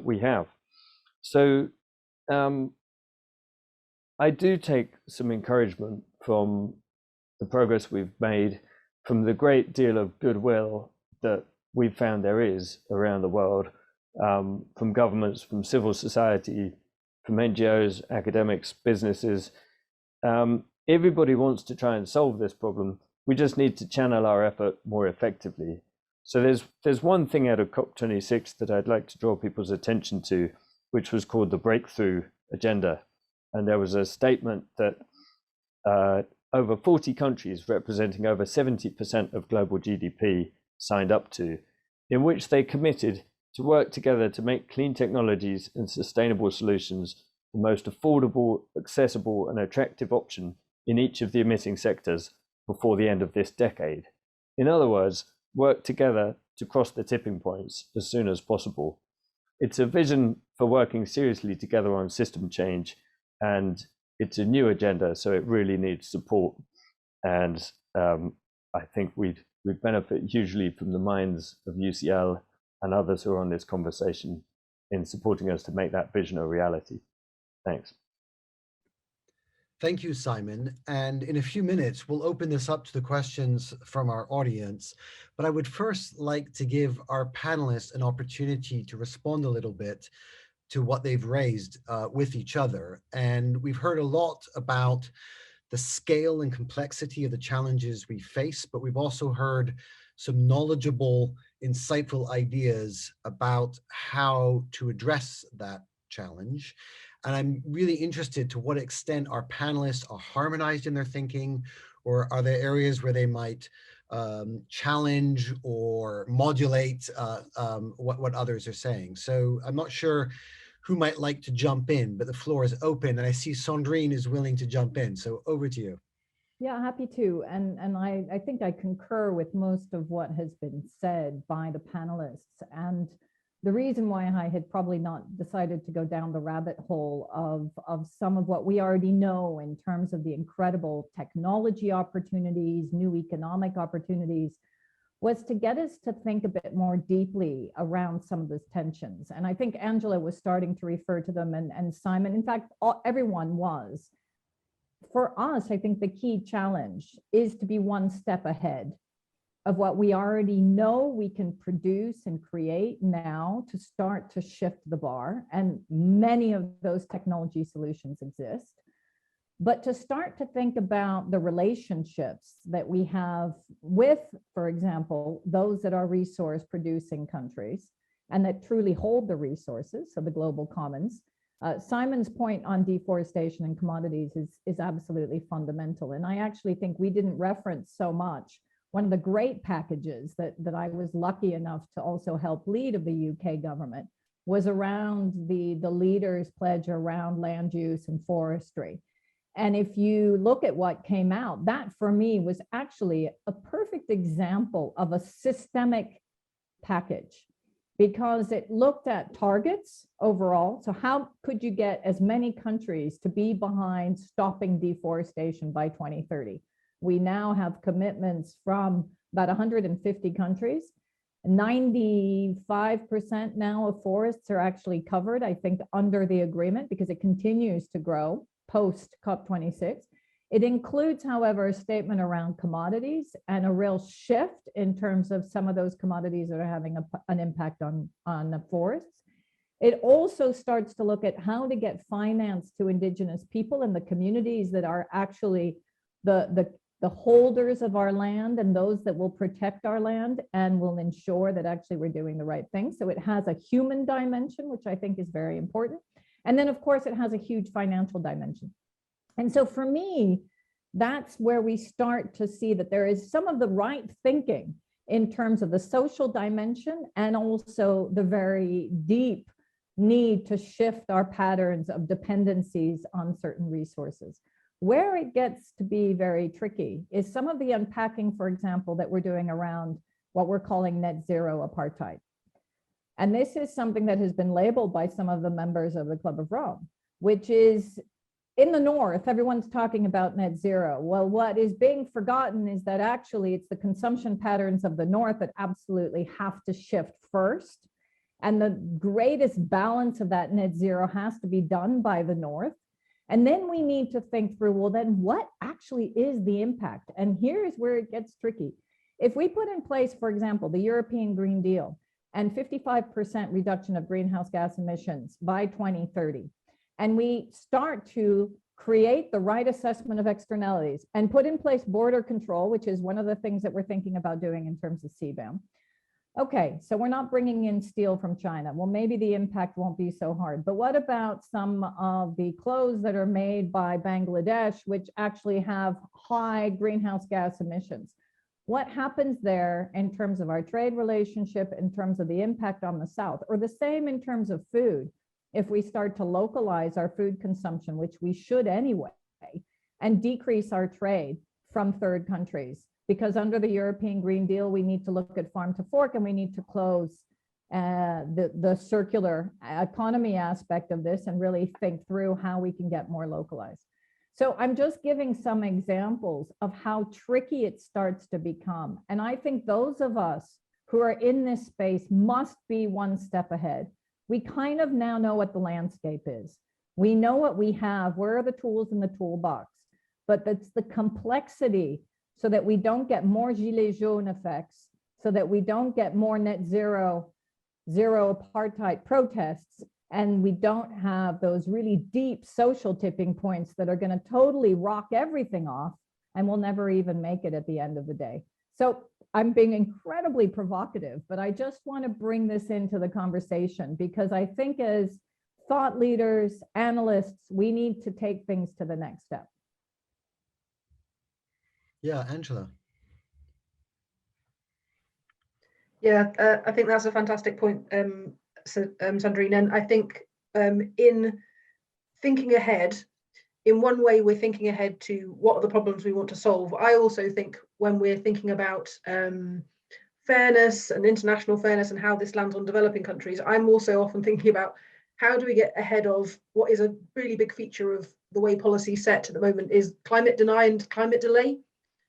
we have. So I do take some encouragement from the progress we've made, from the great deal of goodwill that we've found there is around the world, from governments, from civil society, from NGOs, academics, businesses. Everybody wants to try and solve this problem. We just need to channel our effort more effectively. So there's one thing out of COP26 that I'd like to draw people's attention to, which was called the Breakthrough Agenda. And there was a statement that over 40 countries representing over 70% of global GDP signed up to, in which they committed to work together to make clean technologies and sustainable solutions the most affordable, accessible, and attractive option in each of the emitting sectors before the end of this decade. In other words, work together to cross the tipping points as soon as possible. It's a vision for working seriously together on system change, and it's a new agenda, so it really needs support. And I think we'd benefit hugely from the minds of UCL and others who are on this conversation in supporting us to make that vision a reality. Thanks. Thank you, Simon. And in a few minutes, we'll open this up to the questions from our audience. But I would first like to give our panelists an opportunity to respond a little bit to what they've raised with each other. And we've heard a lot about the scale and complexity of the challenges we face, but we've also heard some knowledgeable, insightful ideas about how to address that challenge. And I'm really interested to what extent our panelists are harmonized in their thinking, or are there areas where they might challenge or modulate what others are saying. So I'm not sure who might like to jump in, but the floor is open, and I see Sandrine is willing to jump in. So over to you. Yeah, happy to. And I think I concur with most of what has been said by the panelists. And the reason why I had probably not decided to go down the rabbit hole of some of what we already know in terms of the incredible technology opportunities, new economic opportunities, was to get us to think a bit more deeply around some of those tensions. And I think Angela was starting to refer to them, and Simon, in fact, everyone was. For us, I think the key challenge is to be one step ahead of what we already know we can produce and create now to start to shift the bar. And many of those technology solutions exist. But to start to think about the relationships that we have with, for example, those that are resource producing countries and that truly hold the resources, so the global commons, Simon's point on deforestation and commodities is absolutely fundamental. And I actually think we didn't reference so much. One of the great packages that I was lucky enough to also help lead of the UK government was around the leaders' pledge around land use and forestry. And if you look at what came out, that for me was actually a perfect example of a systemic package, because it looked at targets overall. So how could you get as many countries to be behind stopping deforestation by 2030? We now have commitments from about 150 countries. 95% now of forests are actually covered, I think, under the agreement, because it continues to grow post COP26. It includes, however, a statement around commodities and a real shift in terms of some of those commodities that are having an impact on the forests. It also starts to look at how to get finance to Indigenous people and the communities that are actually the holders of our land, and those that will protect our land and will ensure that actually we're doing the right thing. So it has a human dimension, which I think is very important. And then, of course, it has a huge financial dimension. And so for me, that's where we start to see that there is some of the right thinking in terms of the social dimension, and also the very deep need to shift our patterns of dependencies on certain resources. Where it gets to be very tricky is some of the unpacking, for example, that we're doing around what we're calling net zero apartheid. And this is something that has been labeled by some of the members of the Club of Rome, which is in the North, everyone's talking about net zero. Well, what is being forgotten is that actually it's the consumption patterns of the North that absolutely have to shift first. And the greatest balance of that net zero has to be done by the North. And then we need to think through, well, then what actually is the impact? And here's where it gets tricky. If we put in place, for example, the European Green Deal and 55% reduction of greenhouse gas emissions by 2030, and we start to create the right assessment of externalities and put in place border control, which is one of the things that we're thinking about doing in terms of CBAM. Okay, so we're not bringing in steel from China. Well, maybe the impact won't be so hard. But what about some of the clothes that are made by Bangladesh, which actually have high greenhouse gas emissions? What happens there in terms of our trade relationship, in terms of the impact on the South, or the same in terms of food? If we start to localize our food consumption, which we should anyway, and decrease our trade from third countries. Because under the European Green Deal, we need to look at farm to fork, and we need to close the circular economy aspect of this and really think through how we can get more localized. So I'm just giving some examples of how tricky it starts to become. And I think those of us who are in this space must be one step ahead. We kind of now know what the landscape is. We know what we have, where are the tools in the toolbox, but that's the complexity, so that we don't get more gilets jaunes effects, so that we don't get more net zero apartheid protests, and we don't have those really deep social tipping points that are going to totally rock everything off, and we'll never even make it at the end of the day. So I'm being incredibly provocative, but I just want to bring this into the conversation, because I think as thought leaders, analysts, we need to take things to the next step. Yeah, Angela. Yeah, I think that's a fantastic point, Sandrine. And I think in thinking ahead, in one way, we're thinking ahead to what are the problems we want to solve. I also think when we're thinking about fairness and international fairness and how this lands on developing countries, I'm also often thinking about how do we get ahead of what is a really big feature of the way policy is set at the moment is climate deny and climate delay.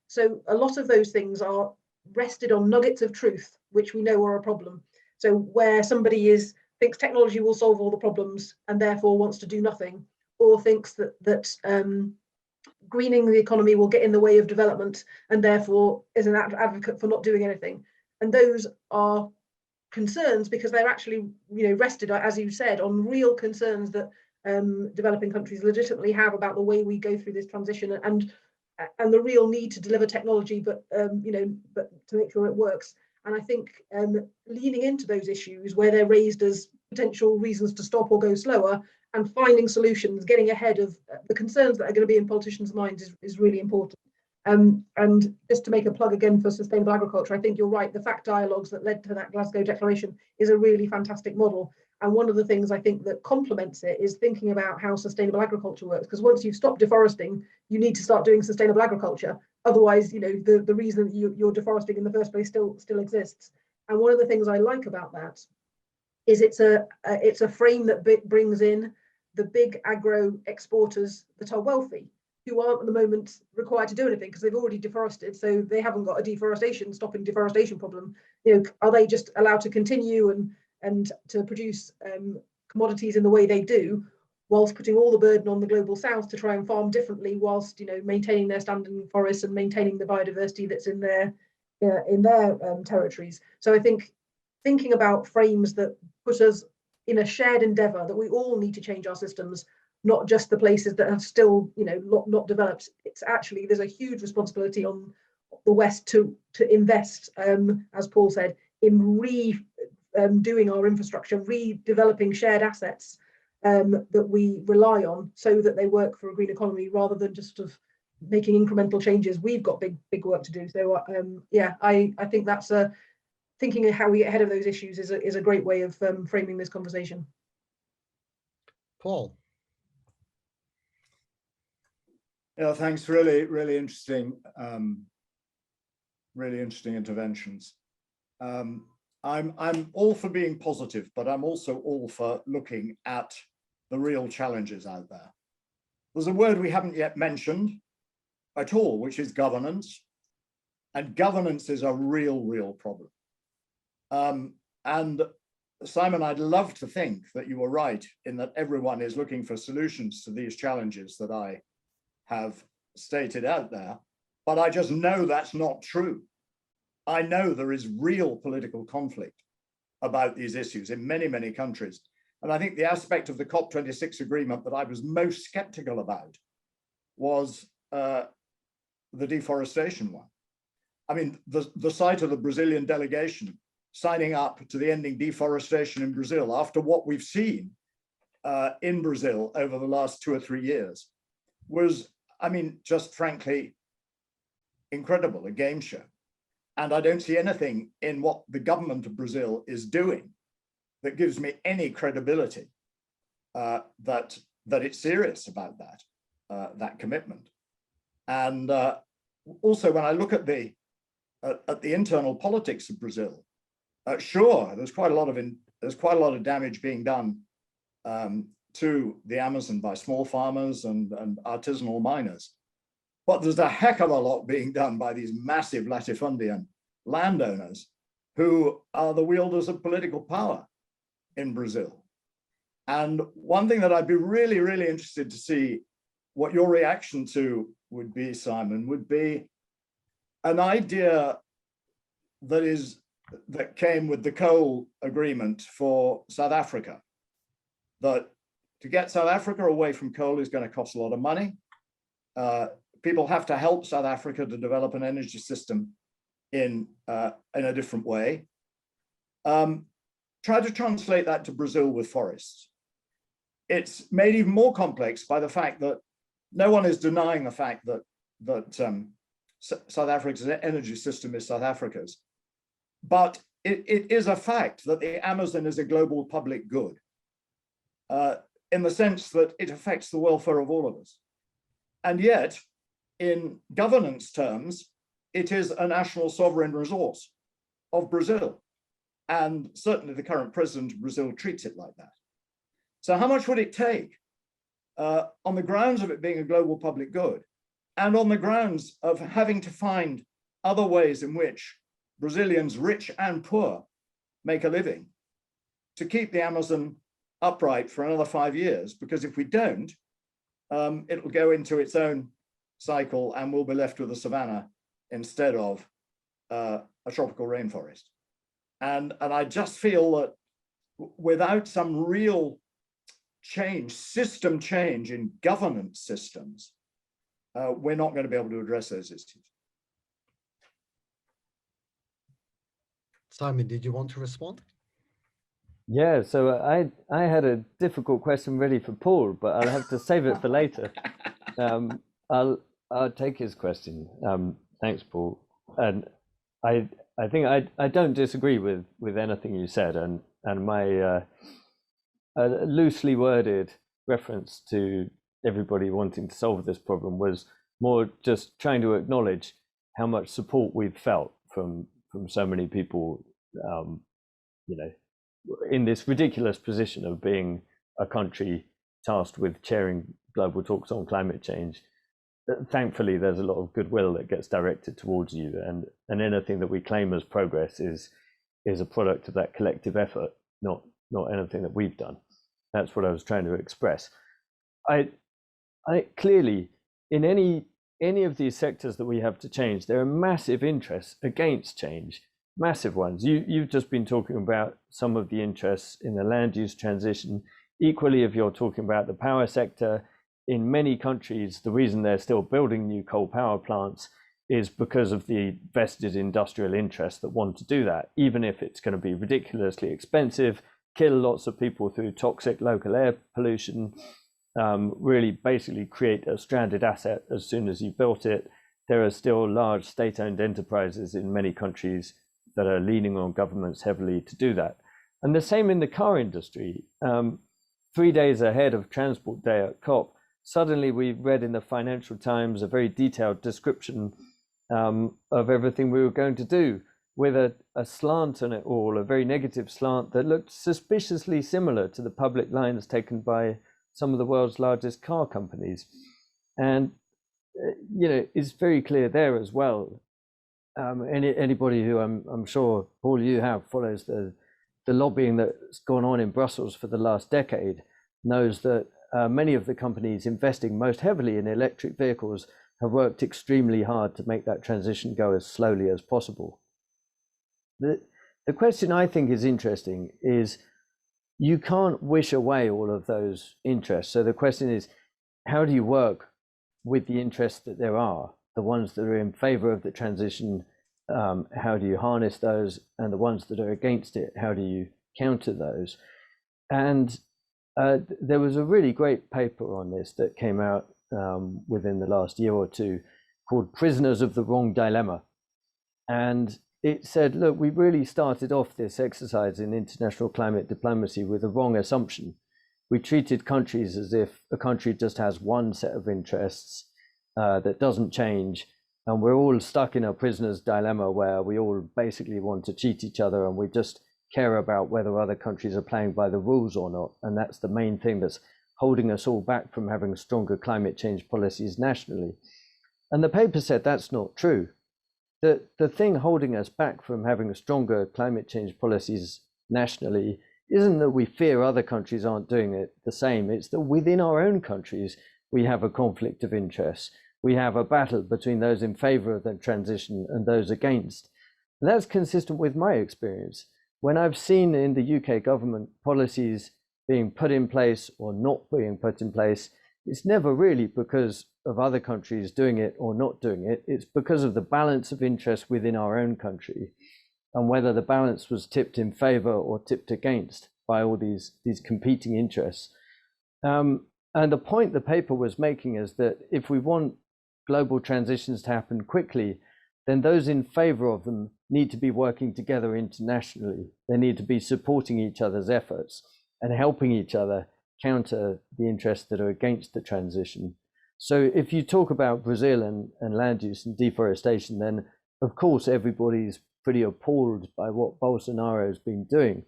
So a lot of those things are rested on nuggets of truth, which we know are a problem. So where somebody thinks technology will solve all the problems and therefore wants to do nothing, or thinks that greening the economy will get in the way of development and therefore is an advocate for not doing anything. And those are concerns because they're actually, rested, as you said, on real concerns that developing countries legitimately have about the way we go through this transition and the real need to deliver technology, but to make sure it works. And I think leaning into those issues where they're raised as potential reasons to stop or go slower, and finding solutions, getting ahead of the concerns that are going to be in politicians' minds is really important. And just to make a plug again for sustainable agriculture, I think you're right. The fact dialogues that led to that Glasgow Declaration is a really fantastic model. And one of the things I think that complements it is thinking about how sustainable agriculture works. Because once you've stopped deforesting, you need to start doing sustainable agriculture. Otherwise, you know, the reason that you're deforesting in the first place still exists. And one of the things I like about that is it's a frame that brings in the big agro exporters that are wealthy, who aren't at the moment required to do anything because they've already deforested, so they haven't got a stopping deforestation problem. You know, are they just allowed to continue and to produce commodities in the way they do, whilst putting all the burden on the global south to try and farm differently, whilst, you know, maintaining their standing forests and maintaining the biodiversity that's in their territories. So I think thinking about frames that put us in a shared endeavour that we all need to change our systems, not just the places that have still, you know, not developed. It's actually, there's a huge responsibility on the West to invest, as Paul said, in doing our infrastructure, redeveloping shared assets that we rely on so that they work for a green economy rather than just sort of making incremental changes. We've got big work to do. So yeah, I think that's thinking of how we get ahead of those issues is a great way of framing this conversation. Paul. Yeah, thanks. Really interesting interventions. I'm all for being positive, but I'm also all for looking at the real challenges out there. There's a word we haven't yet mentioned at all, which is governance. And governance is a real problem. And Simon, I'd love to think that you were right in that everyone is looking for solutions to these challenges that I have stated out there, but I just know that's not true. I know there is real political conflict about these issues in many countries. And I think the aspect of the COP26 agreement that I was most skeptical about was the deforestation one. I mean, the sight of the Brazilian delegation signing up to the ending deforestation in Brazil after what we've seen in Brazil over the last 2 or 3 years was, I mean, just frankly, incredible, a game show. And I don't see anything in what the government of Brazil is doing that gives me any credibility that it's serious about that commitment. And also, when I look at the internal politics of Brazil, sure, there's quite a lot of damage being done to the Amazon by small farmers and artisanal miners. But there's a heck of a lot being done by these massive latifundian landowners who are the wielders of political power in Brazil. And one thing that I'd be really interested to see what your reaction to would be, Simon, would be an idea that came with the coal agreement for South Africa, that to get South Africa away from coal is going to cost a lot of money. People have to help South Africa to develop an energy system in a different way. Try to translate that to Brazil with forests. It's made even more complex by the fact that no one is denying the fact that South Africa's energy system is South Africa's. But it is a fact that the Amazon is a global public good in the sense that it affects the welfare of all of us. And yet, in governance terms, it is a national sovereign resource of Brazil. And certainly the current president of Brazil treats it like that. So how much would it take on the grounds of it being a global public good and on the grounds of having to find other ways in which Brazilians, rich and poor, make a living, to keep the Amazon upright for another 5 years? Because if we don't, it'll go into its own cycle and we'll be left with a savanna instead of a tropical rainforest. And I just feel that without some real change, system change in governance systems, we're not going to be able to address those issues. Simon, did you want to respond? Yeah, so I had a difficult question ready for Paul, but I'll have to save it for later. I'll take his question. Thanks, Paul. And I think I don't disagree with anything you said, and my loosely worded reference to everybody wanting to solve this problem was more just trying to acknowledge how much support we've felt from so many people, you know, in this ridiculous position of being a country tasked with chairing global talks on climate change. Thankfully, there's a lot of goodwill that gets directed towards you, and anything that we claim as progress is a product of that collective effort, not anything that we've done. That's what I was trying to express. I clearly, in any of these sectors that we have to change, there are massive interests against change, massive ones. You've just been talking about some of the interests in the land use transition. Equally, if you're talking about the power sector, in many countries, the reason they're still building new coal power plants is because of the vested industrial interests that want to do that, even if it's going to be ridiculously expensive, kill lots of people through toxic local air pollution, really basically create a stranded asset as soon as you built it. There are still large state-owned enterprises in many countries that are leaning on governments heavily to do that. And the same in the car industry. 3 days ahead of Transport Day at COP, suddenly we read in the Financial Times a very detailed description of everything we were going to do, with a slant on it all, a very negative slant that looked suspiciously similar to the public lines taken by some of the world's largest car companies. And, you know, it's very clear there as well. Anybody who I'm sure, Paul, you have, follows the lobbying that's gone on in Brussels for the last decade, knows that many of the companies investing most heavily in electric vehicles have worked extremely hard to make that transition go as slowly as possible. The question I think is interesting is you can't wish away all of those interests. So the question is, how do you work with the interests that there are, the ones that are in favor of the transition? How do you harness those? And the ones that are against it, how do you counter those? And there was a really great paper on this that came out within the last year or two called Prisoners of the Wrong Dilemma. And it said, look, we really started off this exercise in international climate diplomacy with a wrong assumption. We treated countries as if a country just has one set of interests that doesn't change. And we're all stuck in a prisoner's dilemma where we all basically want to cheat each other, and we just care about whether other countries are playing by the rules or not. And that's the main thing that's holding us all back from having stronger climate change policies nationally. And the paper said that's not true. The thing holding us back from having stronger climate change policies nationally isn't that we fear other countries aren't doing it the same. It's that within our own countries, we have a conflict of interests. We have a battle between those in favor of the transition and those against. And that's consistent with my experience. When I've seen in the UK government policies being put in place or not being put in place, it's never really because of other countries doing it or not doing it. It's because of the balance of interest within our own country, and whether the balance was tipped in favor or tipped against by all these competing interests. And the point the paper was making is that if we want global transitions to happen quickly, then those in favor of them need to be working together internationally. They need to be supporting each other's efforts and helping each other counter the interests that are against the transition. So if you talk about Brazil and land use and deforestation, then of course everybody's pretty appalled by what Bolsonaro has been doing.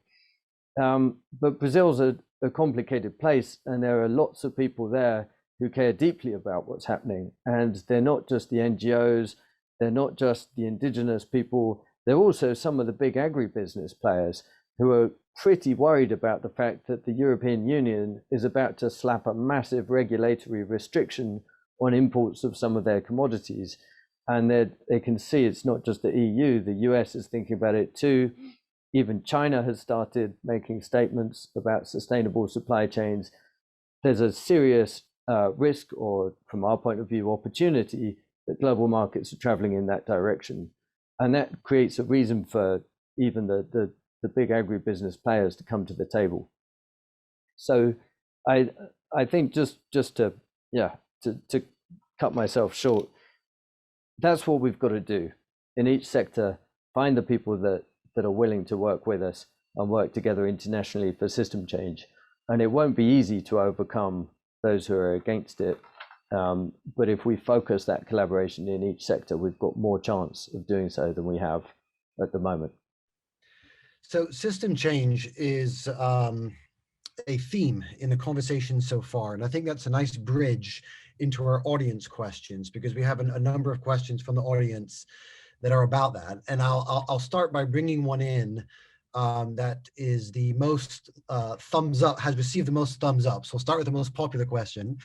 But Brazil's a complicated place, and there are lots of people there who care deeply about what's happening. And they're not just the NGOs, they're not just the indigenous people, they're also some of the big agribusiness players who are pretty worried about the fact that the European Union is about to slap a massive regulatory restriction on imports of some of their commodities. And they can see it's not just the EU, the US is thinking about it too. Even China has started making statements about sustainable supply chains. There's a serious risk, or from our point of view, opportunity, that global markets are traveling in that direction. And that creates a reason for even the the big agribusiness players to come to the table. So I think just to cut myself short, that's what we've got to do in each sector. Find the people that are willing to work with us and work together internationally for system change. And it won't be easy to overcome those who are against it. But if we focus that collaboration in each sector, we've got more chance of doing so than we have at the moment. So system change is a theme in the conversation so far. And I think that's a nice bridge into our audience questions, because we have a number of questions from the audience that are about that. And I'll start by bringing one in that is the most thumbs up, has received the most thumbs up. So we'll start with the most popular question,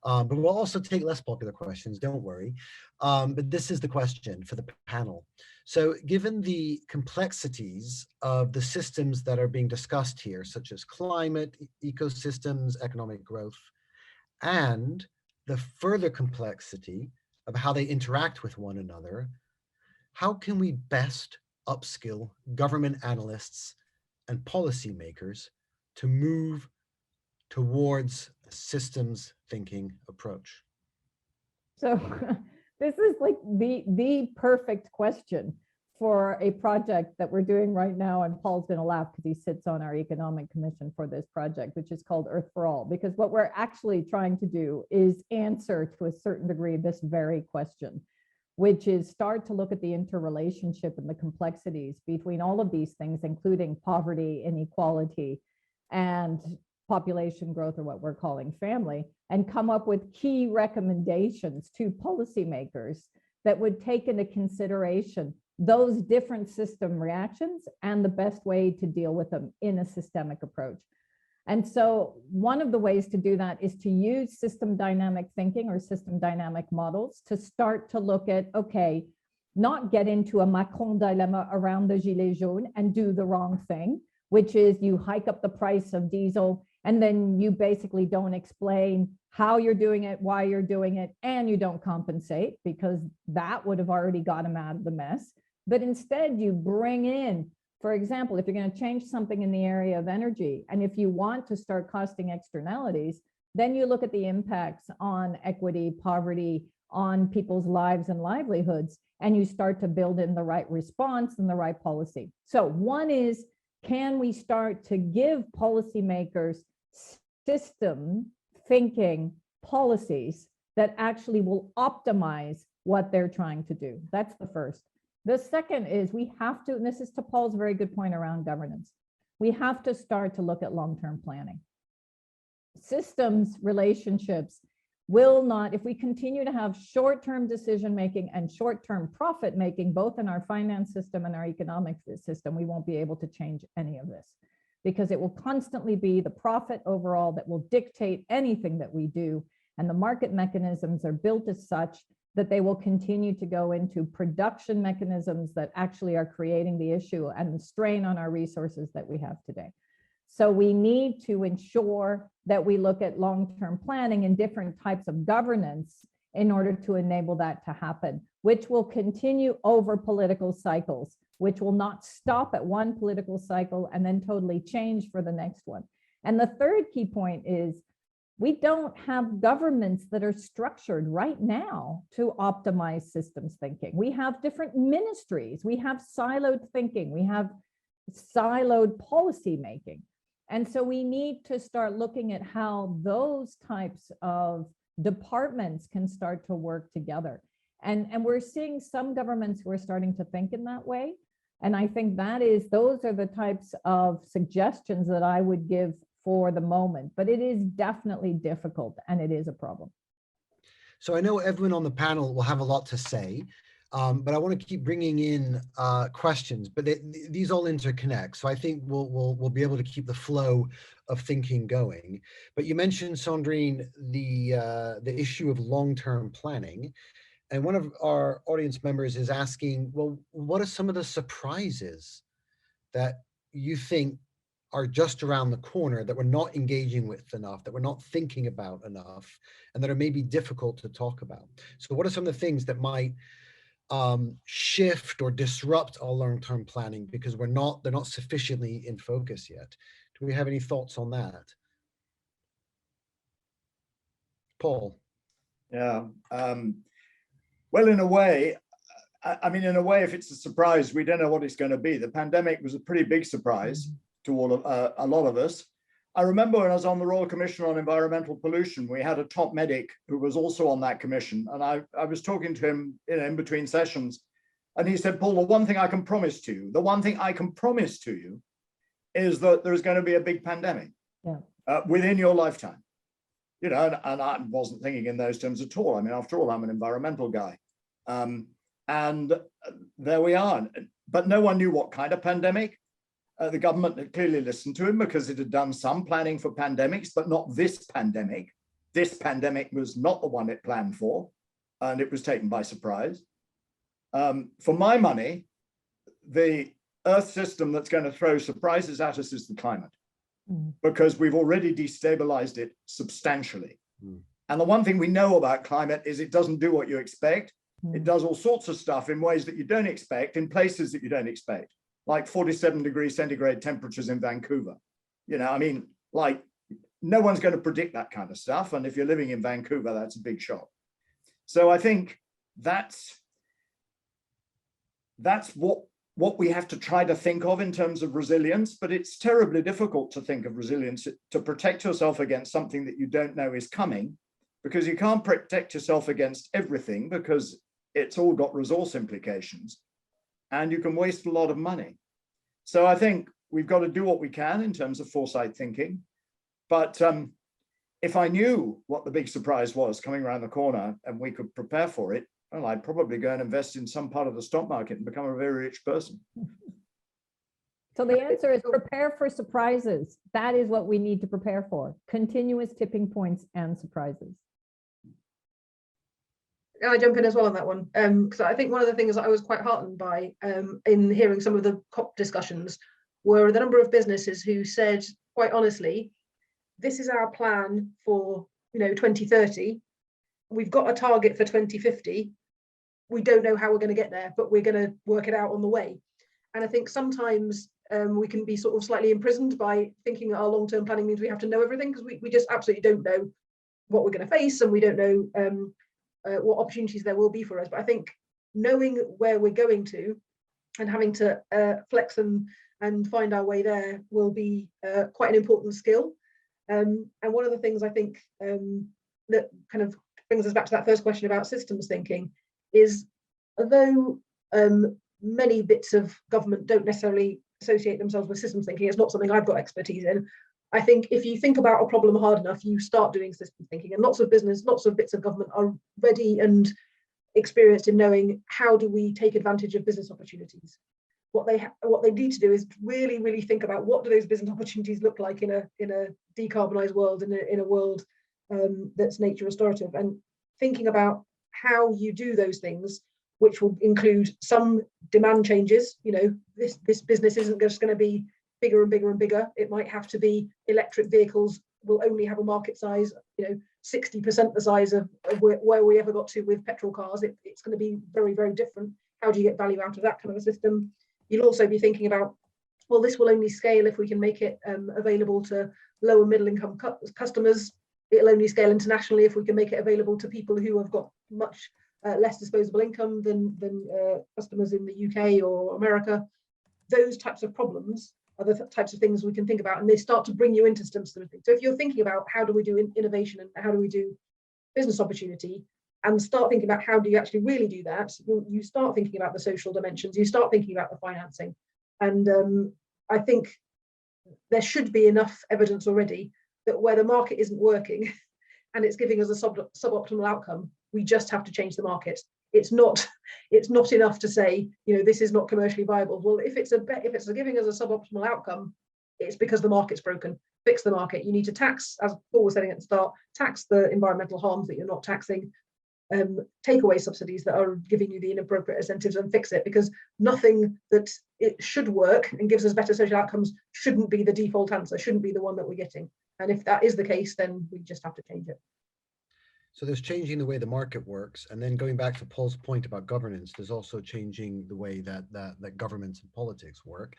but we'll also take less popular questions, don't worry. But this is the question for the panel. So given the complexities of the systems that are being discussed here, such as climate, ecosystems, economic growth, and the further complexity of how they interact with one another, how can we best upskill government analysts and policymakers to move towards a systems thinking approach? So this is like the perfect question for a project that we're doing right now. And Paul's going to laugh because he sits on our economic commission for this project, which is called Earth for All, because what we're actually trying to do is answer to a certain degree this very question, which is start to look at the interrelationship and the complexities between all of these things, including poverty, inequality, and population growth, or what we're calling family, and come up with key recommendations to policymakers that would take into consideration those different system reactions and the best way to deal with them in a systemic approach. And so one of the ways to do that is to use system dynamic thinking or system dynamic models to start to look at, okay, not get into a Macron dilemma around the Gilets jaunes and do the wrong thing, which is you hike up the price of diesel and then you basically don't explain how you're doing it, why you're doing it, and you don't compensate, because that would have already got them out of the mess. But instead you bring in, for example, if you're going to change something in the area of energy, and if you want to start costing externalities, then you look at the impacts on equity, poverty, on people's lives and livelihoods, and you start to build in the right response and the right policy. So one is, can we start to give policymakers system thinking policies that actually will optimize what they're trying to do? That's the first. The second is we have to, and this is to Paul's very good point around governance, we have to start to look at long-term planning. Systems relationships will not, if we continue to have short-term decision-making and short-term profit-making, both in our finance system and our economic system, we won't be able to change any of this, because it will constantly be the profit overall that will dictate anything that we do. And the market mechanisms are built as such that they will continue to go into production mechanisms that actually are creating the issue and the strain on our resources that we have today. So we need to ensure that we look at long-term planning and different types of governance in order to enable that to happen, which will continue over political cycles, which will not stop at one political cycle and then totally change for the next one. And the third key point is we don't have governments that are structured right now to optimize systems thinking. We have different ministries, we have siloed thinking, we have siloed policy making. And so we need to start looking at how those types of departments can start to work together. And we're seeing some governments who are starting to think in that way. And I think those are the types of suggestions that I would give for the moment, but it is definitely difficult and it is a problem. So I know everyone on the panel will have a lot to say, but I want to keep bringing in questions, but these all interconnect. So I think we'll be able to keep the flow of thinking going. But you mentioned, Sandrine, the issue of long-term planning. And one of our audience members is asking, well, what are some of the surprises that you think are just around the corner that we're not engaging with enough, that we're not thinking about enough, and that are maybe difficult to talk about? So what are some of the things that might shift or disrupt our long-term planning because they're not sufficiently in focus yet. Do we have any thoughts on that? Paul? Yeah. Well, in a way, I mean, in a way, if it's a surprise, we don't know what it's going to be. The pandemic was a pretty big surprise to a lot of us. I remember when I was on the Royal Commission on Environmental Pollution, we had a top medic who was also on that commission. And I was talking to him in between sessions. And he said, Paul, the one thing I can promise to you, is that there's going to be a big pandemic within your lifetime. You know, and I wasn't thinking in those terms at all. I mean, after all, I'm an environmental guy. And there we are. But no one knew what kind of pandemic. The government had clearly listened to him because it had done some planning for pandemics, but not this pandemic. This pandemic was not the one it planned for, and it was taken by surprise. For my money, the Earth system that's going to throw surprises at us is the climate, because we've already destabilized it substantially. And the one thing we know about climate is it doesn't do what you expect. It does all sorts of stuff in ways that you don't expect, in places that you don't expect, like 47 degrees centigrade temperatures in Vancouver. You know, I mean, like, no one's going to predict that kind of stuff. And if you're living in Vancouver, that's a big shock. So I think that's what we have to try to think of in terms of resilience, but it's terribly difficult to think of resilience to protect yourself against something that you don't know is coming, because you can't protect yourself against everything because it's all got resource implications and you can waste a lot of money. So I think we've got to do what we can in terms of foresight thinking. But if I knew what the big surprise was coming around the corner and we could prepare for it, well, I'd probably go and invest in some part of the stock market and become a very rich person. So the answer is prepare for surprises. That is what we need to prepare for. Continuous tipping points and surprises. I jump in as well on that one, because I think one of the things that I was quite heartened by in hearing some of the COP discussions were the number of businesses who said, quite honestly, this is our plan for 2030. We've got a target for 2050. We don't know how we're going to get there, but we're going to work it out on the way. And I think sometimes we can be sort of slightly imprisoned by thinking that our long-term planning means we have to know everything, because we just absolutely don't know what we're going to face, and we don't know what opportunities there will be for us. But I think knowing where we're going to and having to flex and find our way there will be quite an important skill. And one of the things I think that kind of brings us back to that first question about systems thinking is, although many bits of government don't necessarily associate themselves with systems thinking, it's not something I've got expertise in. I think if you think about a problem hard enough, you start doing systems thinking, and lots of business, lots of bits of government are ready and experienced in knowing how do we take advantage of business opportunities. What they need to do is really, really think about what do those business opportunities look like in a decarbonised world, in a world that's nature restorative, and thinking about how you do those things, which will include some demand changes. This business isn't just going to be bigger and bigger and bigger. It might have to be electric vehicles will only have a market size, 60% the size of where we ever got to with petrol cars. It's going to be very, very different. How do you get value out of that kind of a system? You'll also be thinking about, well, this will only scale if we can make it available to lower middle income customers. It'll only scale internationally if we can make it available to people who have got much less disposable income than customers in the UK or America. Those types of problems are the types of things we can think about, and they start to bring you into systems thinking. So if you're thinking about how do we do innovation and how do we do business opportunity, and start thinking about how do you actually really do that, you start thinking about the social dimensions, you start thinking about the financing. And I think there should be enough evidence already that where the market isn't working and it's giving us a suboptimal outcome, we just have to change the market. It's not enough to say, this is not commercially viable. Well, if it's giving us a suboptimal outcome, it's because the market's broken. Fix the market. You need to tax, as Paul was saying at the start, tax the environmental harms that you're not taxing, take away subsidies that are giving you the inappropriate incentives, and fix it, because nothing that it should work and gives us better social outcomes shouldn't be the default answer, shouldn't be the one that we're getting. And if that is the case, then we just have to change it. So there's changing the way the market works, and then going back to Paul's point about governance, there's also changing the way that governments and politics work.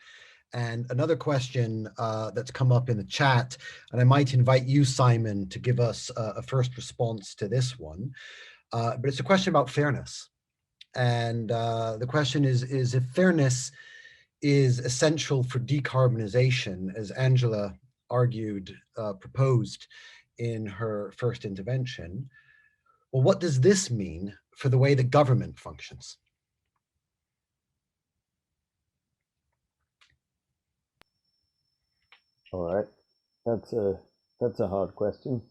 And another question that's come up in the chat, and I might invite you, Simon, to give us a first response to this one, but it's a question about fairness. And the question is if fairness is essential for decarbonization, as Angela argued, proposed in her first intervention, well, what does this mean for the way that government functions? All right, that's a hard question.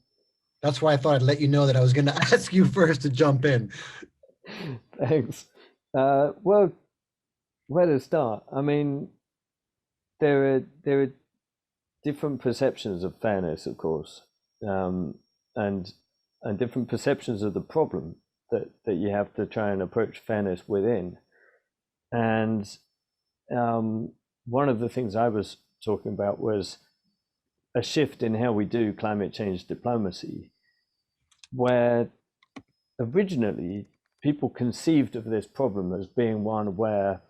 That's why I thought I'd let you know that I was going to ask you first to jump in. Thanks. Well, where to start? I mean, there are different perceptions of fairness, of course, and different perceptions of the problem that you have to try and approach fairness within. And one of the things I was talking about was a shift in how we do climate change diplomacy, where originally people conceived of this problem as being one where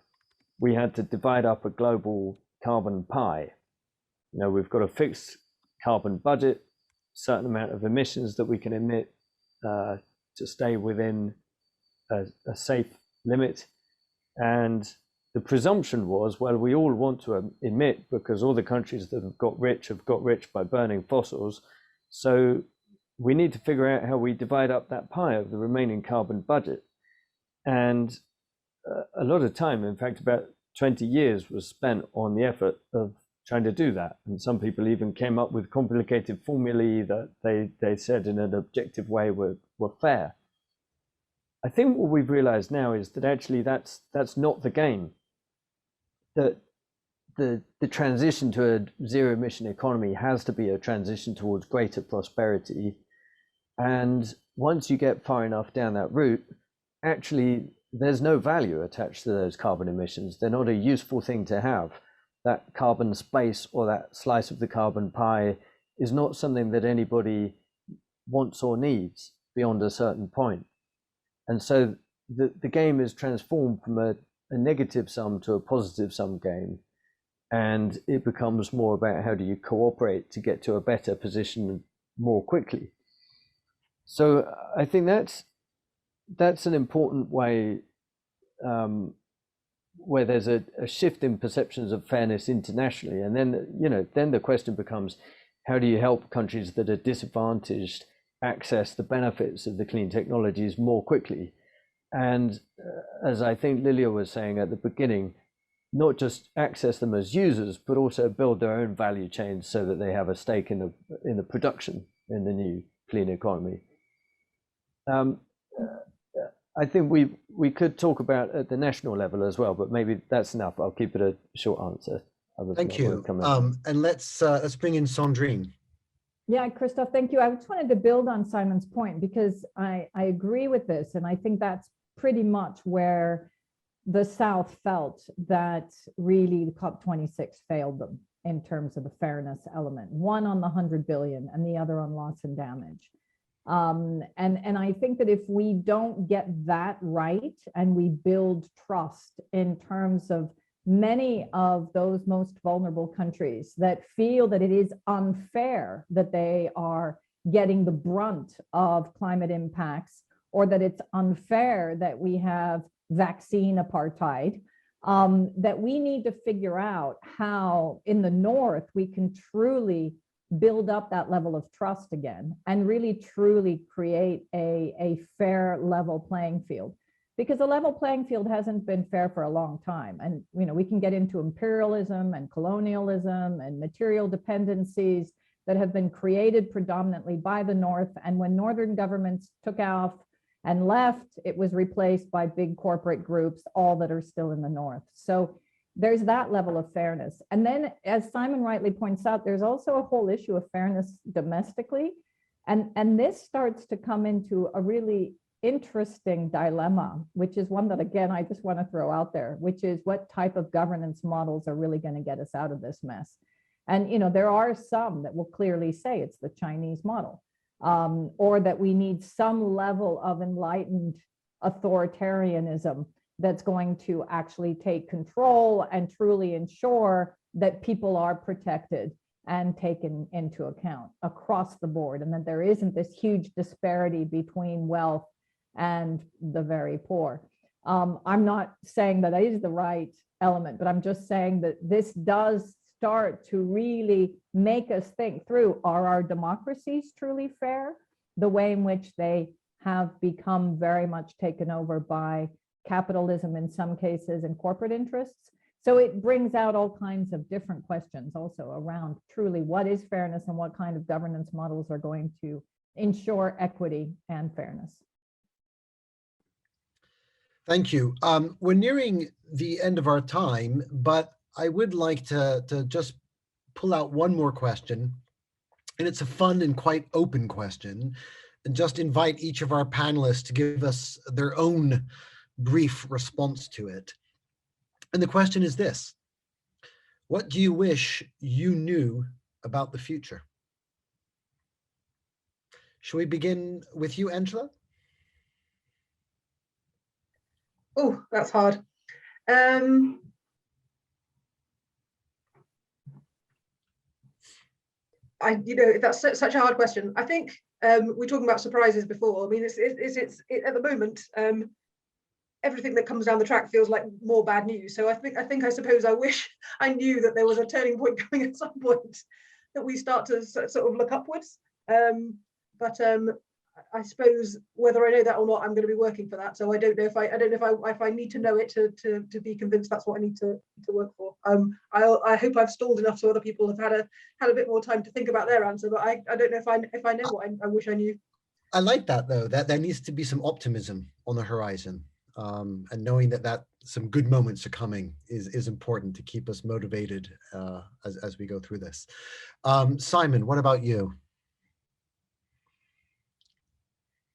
we had to divide up a global carbon pie. You know, we've got a fixed carbon budget, certain amount of emissions that we can emit to stay within a safe limit. And the presumption was, well, we all want to emit because all the countries that have got rich by burning fossils. So we need to figure out how we divide up that pie of the remaining carbon budget. And a lot of time, in fact, about 20 years was spent on the effort of trying to do that. And some people even came up with complicated formulae that they said in an objective way were fair. I think what we've realized now is that actually that's not the game. That the transition to a zero emission economy has to be a transition towards greater prosperity. And once you get far enough down that route, actually there's no value attached to those carbon emissions. They're not a useful thing to have. That carbon space or that slice of the carbon pie is not something that anybody wants or needs beyond a certain point. And so the game is transformed from a negative sum to a positive sum game. And it becomes more about how do you cooperate to get to a better position more quickly. So I think that's an important way where there's a shift in perceptions of fairness internationally. And then, then the question becomes, how do you help countries that are disadvantaged access the benefits of the clean technologies more quickly? And as I think Lilia was saying at the beginning, not just access them as users, but also build their own value chains so that they have a stake in the production in the new clean economy. I think we could talk about at the national level as well, but maybe that's enough. I'll keep it a short answer. Thank you. And let's bring in Sandrine. Yeah, Christoph, thank you. I just wanted to build on Simon's point because I agree with this, and I think that's pretty much where the South felt that really the COP26 failed them in terms of the fairness element. One on the 100 billion and the other on loss and damage. And I think that if we don't get that right and we build trust in terms of many of those most vulnerable countries that feel that it is unfair that they are getting the brunt of climate impacts, or that it's unfair that we have vaccine apartheid, that we need to figure out how in the North we can truly build up that level of trust again and really truly create a fair level playing field. Because a level playing field hasn't been fair for a long time. And we can get into imperialism and colonialism and material dependencies that have been created predominantly by the North. And when Northern governments took off and left, it was replaced by big corporate groups, all that are still in the North. So there's that level of fairness. And then, as Simon rightly points out, there's also a whole issue of fairness domestically. And this starts to come into a really interesting dilemma, which is one that, again, I just want to throw out there, which is what type of governance models are really going to get us out of this mess. And, there are some that will clearly say it's the Chinese model. or that we need some level of enlightened authoritarianism that's going to actually take control and truly ensure that people are protected and taken into account across the board, and that there isn't this huge disparity between wealth and the very poor. I'm not saying that is the right element, but I'm just saying that this does start to really make us think through, are our democracies truly fair? The way in which they have become very much taken over by capitalism in some cases and corporate interests. So it brings out all kinds of different questions also around truly what is fairness and what kind of governance models are going to ensure equity and fairness. Thank you. We're nearing the end of our time, but I would like to just pull out one more question. And it's a fun and quite open question, and just invite each of our panelists to give us their own brief response to it. And the question is this: what do you wish you knew about the future? Shall we begin with you, Angela? Oh, that's hard. That's such a hard question. I think we're talking about surprises before. I mean, it's at the moment, everything that comes down the track feels like more bad news. So I suppose I wish I knew that there was a turning point coming at some point, that we start to sort of look upwards. But I suppose whether I know that or not, I'm going to be working for that. So I don't know if I need to know it to be convinced that's what I need to work for. I hope I've stalled enough so other people have had a bit more time to think about their answer. But I don't know if I know what I wish I knew. I like that, though, that there needs to be some optimism on the horizon, and knowing that some good moments are coming is important to keep us motivated as we go through this. Simon, what about you?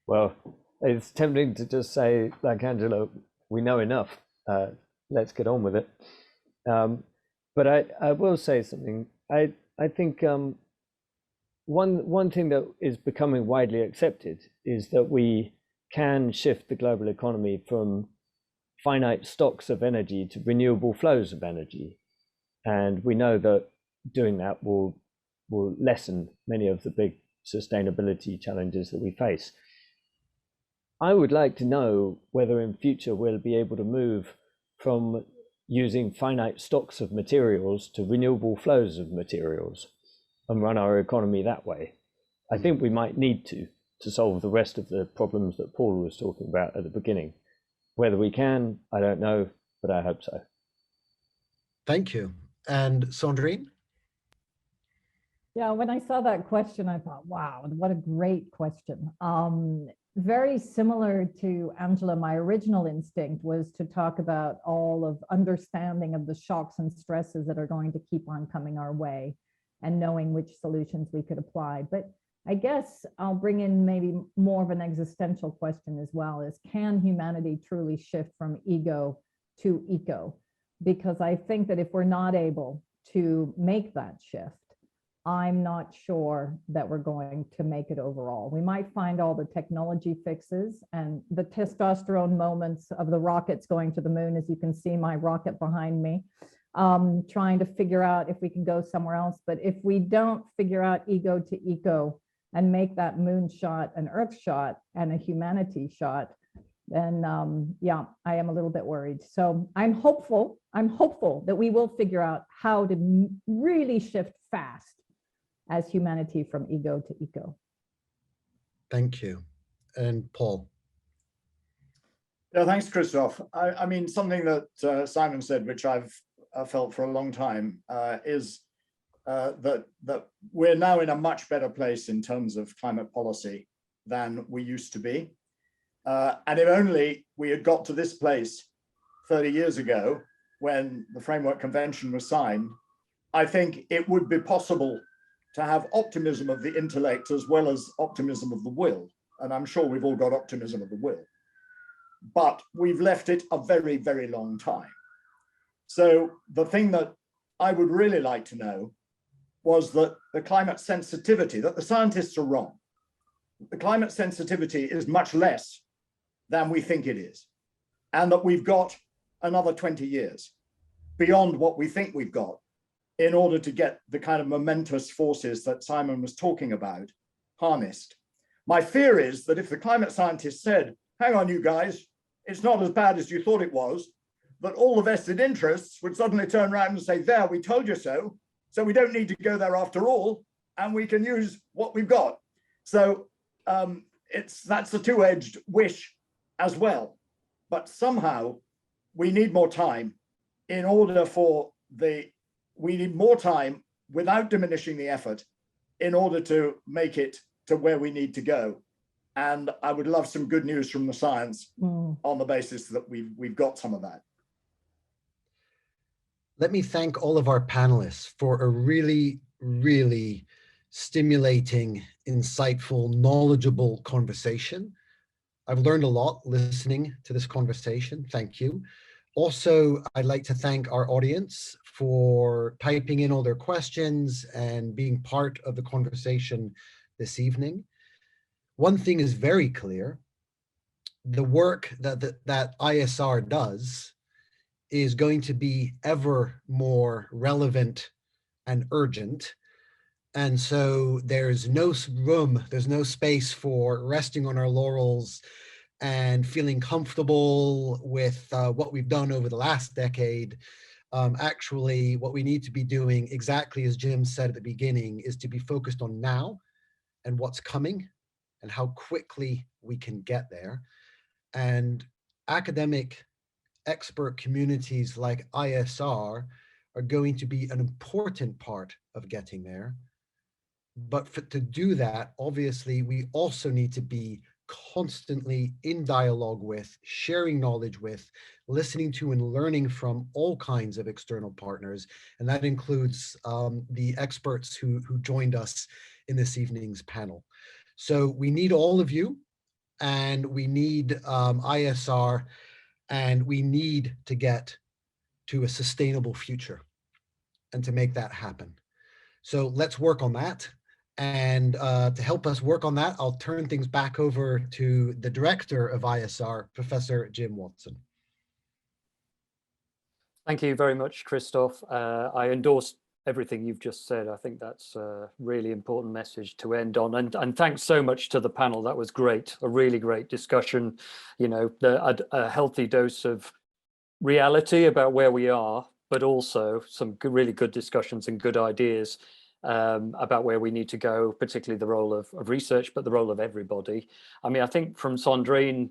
Well, it's tempting to just say, like Angela, we know enough. Let's get on with it. But I will say something. I think one thing that is becoming widely accepted is that we can shift the global economy from finite stocks of energy to renewable flows of energy. And we know that doing that will lessen many of the big sustainability challenges that we face. I would like to know whether in future we'll be able to move from using finite stocks of materials to renewable flows of materials and run our economy that way. I think we might need to solve the rest of the problems that Paul was talking about at the beginning. Whether we can, I don't know, but I hope so. Thank you. And Sandrine? Yeah, when I saw that question, I thought, wow, what a great question. Very similar to Angela, my original instinct was to talk about all of understanding of the shocks and stresses that are going to keep on coming our way and knowing which solutions we could apply. But I guess I'll bring in maybe more of an existential question as well, is can humanity truly shift from ego to eco? Because I think that if we're not able to make that shift, I'm not sure that we're going to make it overall. We might find all the technology fixes and the testosterone moments of the rockets going to the moon, as you can see my rocket behind me, trying to figure out if we can go somewhere else. But if we don't figure out ego to eco and make that moon shot an earth shot and a humanity shot, then yeah, I am a little bit worried. So I'm hopeful that we will figure out how to really shift fast as humanity from ego to eco. Thank you. And Paul? Yeah, thanks, Christoph. I mean, something that Simon said, which I've felt for a long time, is that we're now in a much better place in terms of climate policy than we used to be. And if only we had got to this place 30 years ago when the Framework Convention was signed, I think it would be possible to have optimism of the intellect as well as optimism of the will. And I'm sure we've all got optimism of the will. But we've left it a very, very long time. So the thing that I would really like to know was that the climate sensitivity, that the scientists are wrong. the climate sensitivity is much less than we think it is, and that we've got another 20 years beyond what we think we've got in order to get the kind of momentous forces that Simon was talking about harnessed. My fear is that if the climate scientists said, hang on, you guys, it's not as bad as you thought it was, that all the vested interests would suddenly turn around and say, there, we told you so we don't need to go there after all, and we can use what we've got. So that's a two-edged wish as well. But somehow we need more time in order for we need more time without diminishing the effort in order to make it to where we need to go. And I would love some good news from the science on the basis that we've got some of that. Let me thank all of our panelists for a really, really stimulating, insightful, knowledgeable conversation. I've learned a lot listening to this conversation. Thank you. Also, I'd like to thank our audience for typing in all their questions and being part of the conversation this evening. One thing is very clear: the work that ISR does is going to be ever more relevant and urgent. And so there's no room, there's no space for resting on our laurels and feeling comfortable with what we've done over the last decade. Actually, what we need to be doing, exactly as Jim said at the beginning, is to be focused on now and what's coming and how quickly we can get there. And academic expert communities like ISR are going to be an important part of getting there. But to do that, obviously, we also need to be constantly in dialogue with, sharing knowledge with, listening to and learning from all kinds of external partners. And that includes the experts who joined us in this evening's panel. So we need all of you, and we need ISR, and we need to get to a sustainable future and to make that happen. So let's work on that. And to help us work on that, I'll turn things back over to the director of ISR, Professor Jim Watson. Thank you very much, Christoph. I endorse everything you've just said. I think that's a really important message to end on. And thanks so much to the panel. That was great, a really great discussion. You know, a healthy dose of reality about where we are, but also some really good discussions and good ideas about where we need to go, particularly the role of research, but the role of everybody. I mean, I think from Sandrine,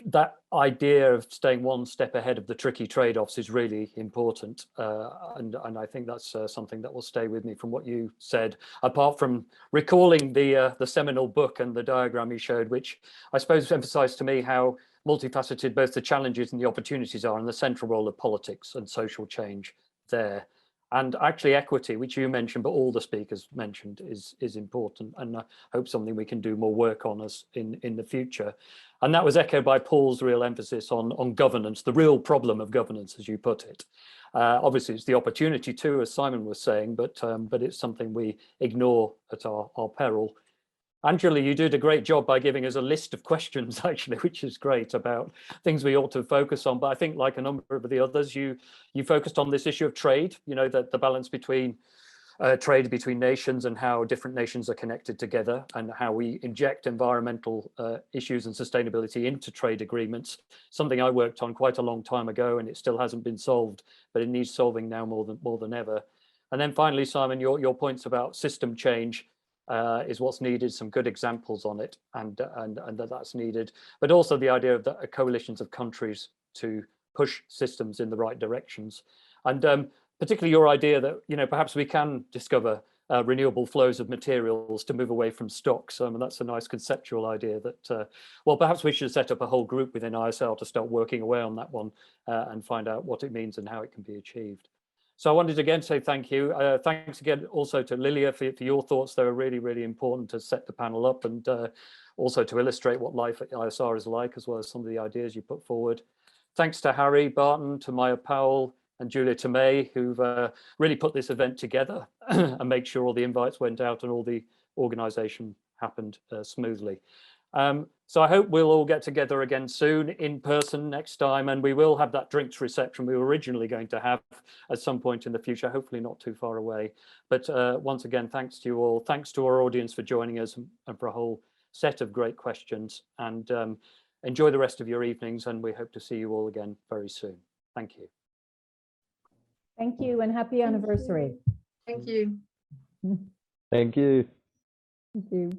that idea of staying one step ahead of the tricky trade-offs is really important. And I think that's something that will stay with me from what you said, apart from recalling the seminal book and the diagram you showed, which I suppose emphasized to me how multifaceted both the challenges and the opportunities are, and the central role of politics and social change there. And actually equity, which you mentioned, but all the speakers mentioned, is important, and I hope something we can do more work on us in the future. And that was echoed by Paul's real emphasis on governance, the real problem of governance, as you put it. Obviously, it's the opportunity too, as Simon was saying, but it's something we ignore at our peril. Angela, you did a great job by giving us a list of questions, actually, which is great, about things we ought to focus on. But I think, like a number of the others, you focused on this issue of trade, you know, the balance between trade between nations and how different nations are connected together, and how we inject environmental issues and sustainability into trade agreements, something I worked on quite a long time ago, and it still hasn't been solved, but it needs solving now more than ever. And then finally, Simon, your points about system change is what's needed, some good examples on it, and that's needed, but also the idea of the coalitions of countries to push systems in the right directions. And particularly your idea that, you know, perhaps we can discover renewable flows of materials to move away from stocks. And that's a nice conceptual idea that, well, perhaps we should set up a whole group within ISL to start working away on that one and find out what it means and how it can be achieved. So I wanted to again say thank you. Thanks again also to Lilia for your thoughts. They were really, really important to set the panel up, and also to illustrate what life at ISR is like, as well as some of the ideas you put forward. Thanks to Harry Barton, to Maya Powell, and Julia Tomei, who've really put this event together and make sure all the invites went out and all the organisation happened smoothly. So I hope we'll all get together again soon in person next time, and we will have that drinks reception we were originally going to have at some point in the future, hopefully not too far away. But once again, thanks to you all. Thanks to our audience for joining us and for a whole set of great questions. And enjoy the rest of your evenings, and we hope to see you all again very soon. Thank you. Thank you, and happy anniversary. Thank you. Thank you. Thank you.